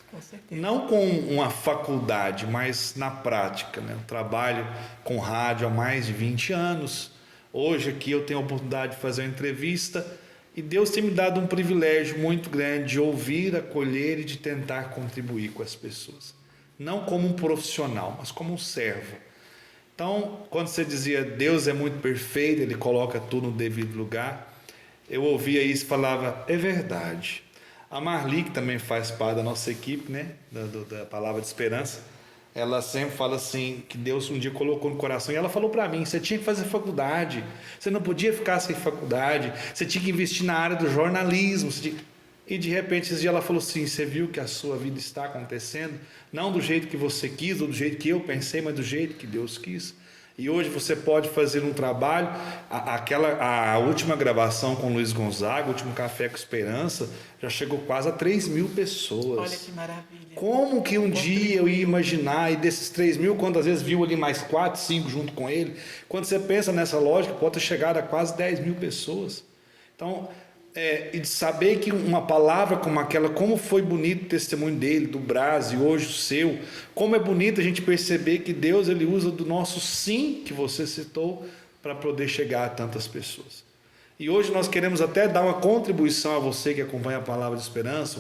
Com certeza. Não com uma faculdade, mas na prática, né? Eu trabalho com rádio há mais de 20 anos. Hoje aqui eu tenho a oportunidade de fazer uma entrevista e Deus tem me dado um privilégio muito grande de ouvir, acolher e de tentar contribuir com as pessoas. Não como um profissional, mas como um servo. Então, quando você dizia Deus é muito perfeito, Ele coloca tudo no devido lugar, eu ouvia isso e falava, é verdade. A Marli, que também faz parte da nossa equipe, né, da Palavra de Esperança, ela sempre fala assim, que Deus um dia colocou no coração, e ela falou para mim, você tinha que fazer faculdade, você não podia ficar sem faculdade, você tinha que investir na área do jornalismo, e de repente esse dia ela falou assim, você viu que a sua vida está acontecendo, não do jeito que você quis, ou do jeito que eu pensei, mas do jeito que Deus quis. E hoje você pode fazer um trabalho, a última gravação com o Luiz Gonzaga, o último Café com Esperança, já chegou quase a 3.000 pessoas. Olha que maravilha. Como que um dia eu ia imaginar, e desses 3.000, quantas vezes viu ali mais 4, 5 junto com ele? Quando você pensa nessa lógica, pode ter chegado a quase 10.000 pessoas. Então, e de saber que uma palavra como aquela, como foi bonito o testemunho dele, do Brás e hoje o seu, como é bonito a gente perceber que Deus ele usa do nosso sim, que você citou, para poder chegar a tantas pessoas. E hoje nós queremos até dar uma contribuição a você que acompanha a Palavra de Esperança,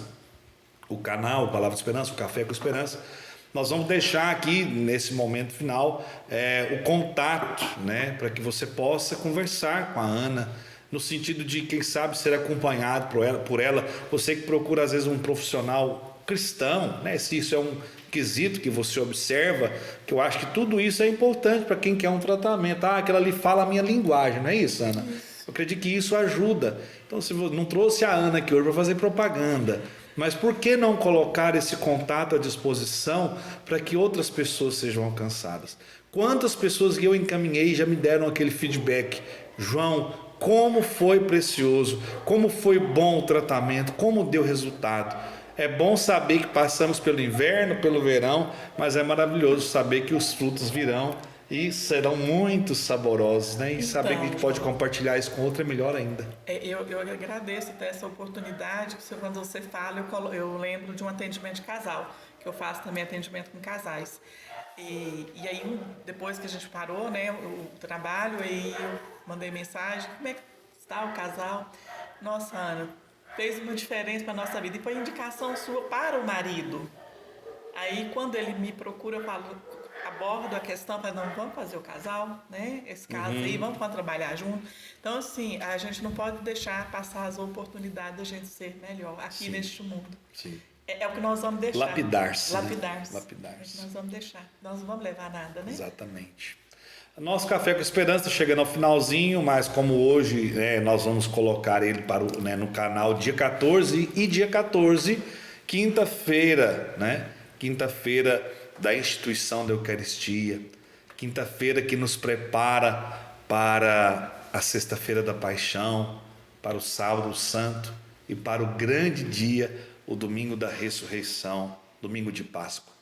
o canal Palavra de Esperança, o Café com Esperança. Nós vamos deixar aqui, nesse momento final, o contato, né, para que você possa conversar com a Ana, no sentido de, quem sabe, ser acompanhado por ela. Você que procura, às vezes, um profissional cristão, né? Se isso é um quesito que você observa, que eu acho que tudo isso é importante para quem quer um tratamento. Aquela ali fala a minha linguagem, não é isso, Ana? Eu acredito que isso ajuda. Então, se você não trouxe a Ana aqui hoje para fazer propaganda, mas por que não colocar esse contato à disposição para que outras pessoas sejam alcançadas? Quantas pessoas que eu encaminhei já me deram aquele feedback? João, como foi precioso, como foi bom o tratamento, como deu resultado. É bom saber que passamos pelo inverno, pelo verão, mas é maravilhoso saber que os frutos virão e serão muito saborosos, né? E então, saber que a gente pode compartilhar isso com outro é melhor ainda. Eu agradeço até essa oportunidade, quando você fala, eu lembro de um atendimento de casal, que eu faço também atendimento com casais. E aí, depois que a gente parou, né, o trabalho, aí eu mandei mensagem, como é que está o casal? Nossa, Ana, fez uma diferença para a nossa vida. E foi indicação sua para o marido. Aí, quando ele me procura, eu falo, abordo a questão, falo, não, vamos fazer o casal, né? Esse caso aí, vamos trabalhar junto. Então, assim, a gente não pode deixar passar as oportunidades da gente ser melhor aqui Sim. neste mundo. Sim. É o que nós vamos deixar. Lapidar-se. Né? Lapidar-se. Lapidar-se. É o que nós vamos deixar. Nós não vamos levar nada, né? Exatamente. Nosso Café com Esperança chegando ao finalzinho, mas como hoje nós vamos colocar ele no canal dia 14 e dia 14, quinta-feira, né? Quinta-feira da instituição da Eucaristia, quinta-feira que nos prepara para a sexta-feira da Paixão, para o sábado santo e para o grande dia, o domingo da ressurreição, domingo de Páscoa.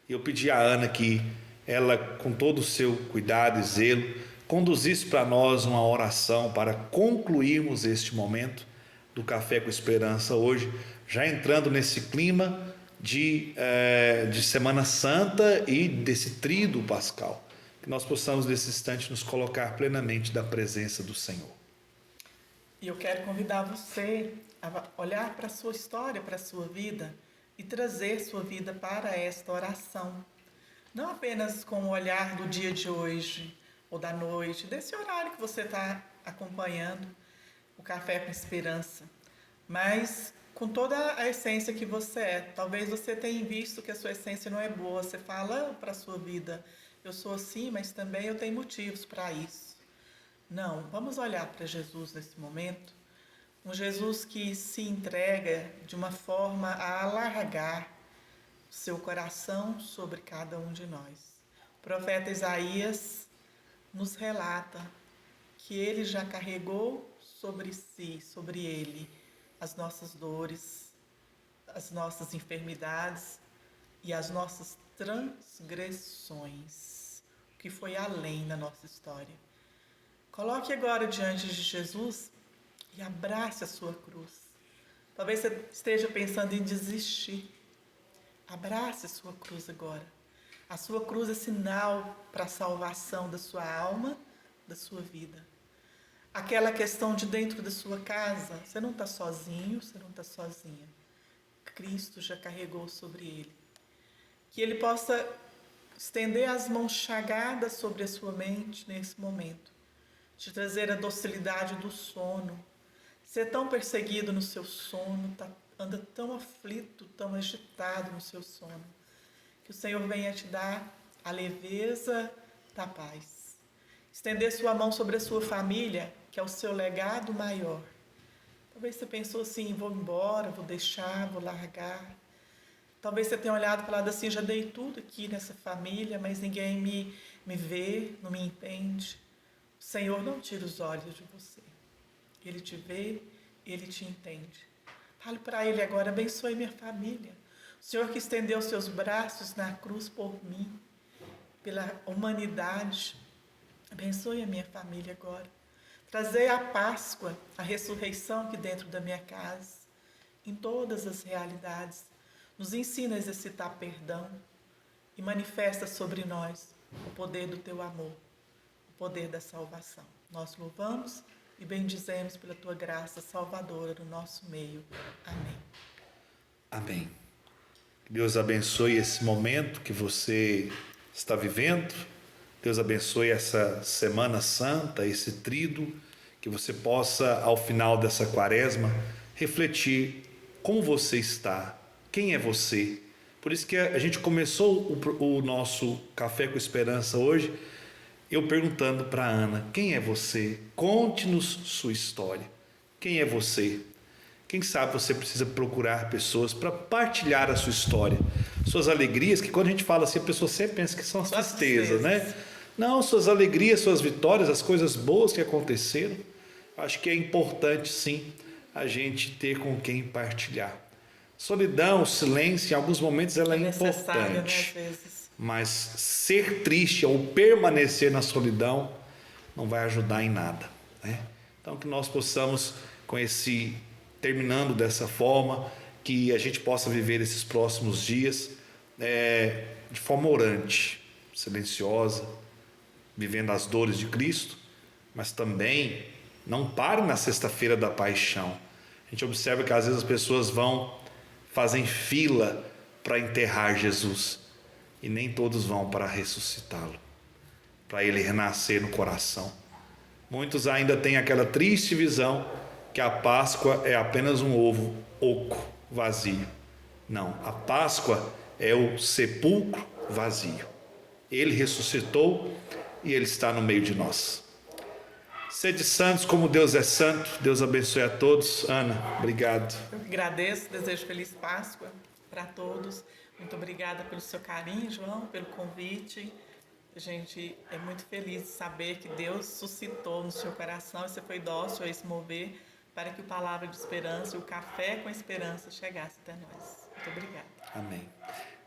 E eu pedi a Ana que ela, com todo o seu cuidado e zelo, conduzisse para nós uma oração para concluirmos este momento do Café com Esperança hoje, já entrando nesse clima de Semana Santa e desse tríduo pascal, que nós possamos nesse instante nos colocar plenamente da presença do Senhor. E eu quero convidar você a olhar para a sua história, para a sua vida e trazer sua vida para esta oração. Não apenas com o olhar do dia de hoje ou da noite, desse horário que você está acompanhando o Café com Esperança, mas com toda a essência que você é. Talvez você tenha visto que a sua essência não é boa. Você fala para a sua vida, eu sou assim, mas também eu tenho motivos para isso. Não, vamos olhar para Jesus nesse momento. Um Jesus que se entrega de uma forma a alargar o seu coração sobre cada um de nós. O profeta Isaías nos relata que ele já carregou sobre si, sobre ele, as nossas dores, as nossas enfermidades e as nossas transgressões, o que foi além da nossa história. Coloque agora diante de Jesus e abrace a sua cruz. Talvez você esteja pensando em desistir. Abrace a sua cruz agora. A sua cruz é sinal para a salvação da sua alma, da sua vida. Aquela questão de dentro da sua casa, você não está sozinho, você não está sozinha. Cristo já carregou sobre ele. Que ele possa estender as mãos chagadas sobre a sua mente nesse momento. Te trazer a docilidade do sono. Você é tão perseguido no seu sono, anda tão aflito, tão agitado no seu sono. Que o Senhor venha te dar a leveza da paz. Estender sua mão sobre a sua família, que é o seu legado maior. Talvez você pensou assim, vou embora, vou deixar, vou largar. Talvez você tenha olhado e falado assim, já dei tudo aqui nessa família, mas ninguém me vê, não me entende. O Senhor não tira os olhos de você. Ele te vê, Ele te entende. Fale para Ele agora, abençoe minha família. O Senhor que estendeu seus braços na cruz por mim, pela humanidade, abençoe a minha família agora. Trazei a Páscoa, a ressurreição aqui dentro da minha casa, em todas as realidades. Nos ensina a exercitar perdão e manifesta sobre nós o poder do Teu amor, o poder da salvação. Nós louvamos e bendizemos pela Tua graça salvadora no nosso meio. Amém. Amém. Que Deus abençoe esse momento que você está vivendo. Deus abençoe essa Semana Santa, esse tríduo, que você possa, ao final dessa quaresma, refletir como você está, quem é você. Por isso que a gente começou o nosso Café com Esperança hoje, eu perguntando para a Ana, quem é você? Conte-nos sua história. Quem é você? Quem sabe você precisa procurar pessoas para partilhar a sua história, suas alegrias, que quando a gente fala assim, a pessoa sempre pensa que são as tristezas, né? Não, suas alegrias, suas vitórias, as coisas boas que aconteceram. Acho que é importante, sim, a gente ter com quem partilhar. Solidão, silêncio, em alguns momentos ela é importante, né, às vezes. Mas ser triste ou permanecer na solidão não vai ajudar em nada, né? Então que nós possamos, terminando dessa forma, que a gente possa viver esses próximos dias de forma orante, silenciosa, vivendo as dores de Cristo, mas também não pare na sexta-feira da Paixão. A gente observa que às vezes as pessoas fazem fila para enterrar Jesus. E nem todos vão para ressuscitá-lo, para ele renascer no coração. Muitos ainda têm aquela triste visão que a Páscoa é apenas um ovo oco, vazio. Não, a Páscoa é o sepulcro vazio. Ele ressuscitou e ele está no meio de nós. Sede santos como Deus é santo. Deus abençoe a todos. Ana, obrigado. Eu que agradeço, desejo feliz Páscoa para todos. Muito obrigada pelo seu carinho, João, pelo convite. A gente é muito feliz de saber que Deus suscitou no seu coração e você foi dócil a esse mover para que a palavra de esperança e o café com esperança chegasse até nós. Muito obrigada. Amém.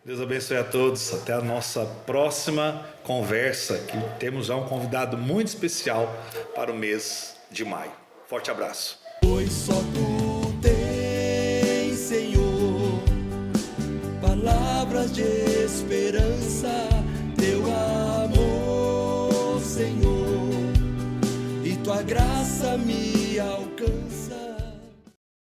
Deus abençoe a todos. Até a nossa próxima conversa, que temos já um convidado muito especial para o mês de maio. Forte abraço. Pois só tu tens, Senhor, palavras de esperança, teu amor, Senhor, e tua graça me alcança.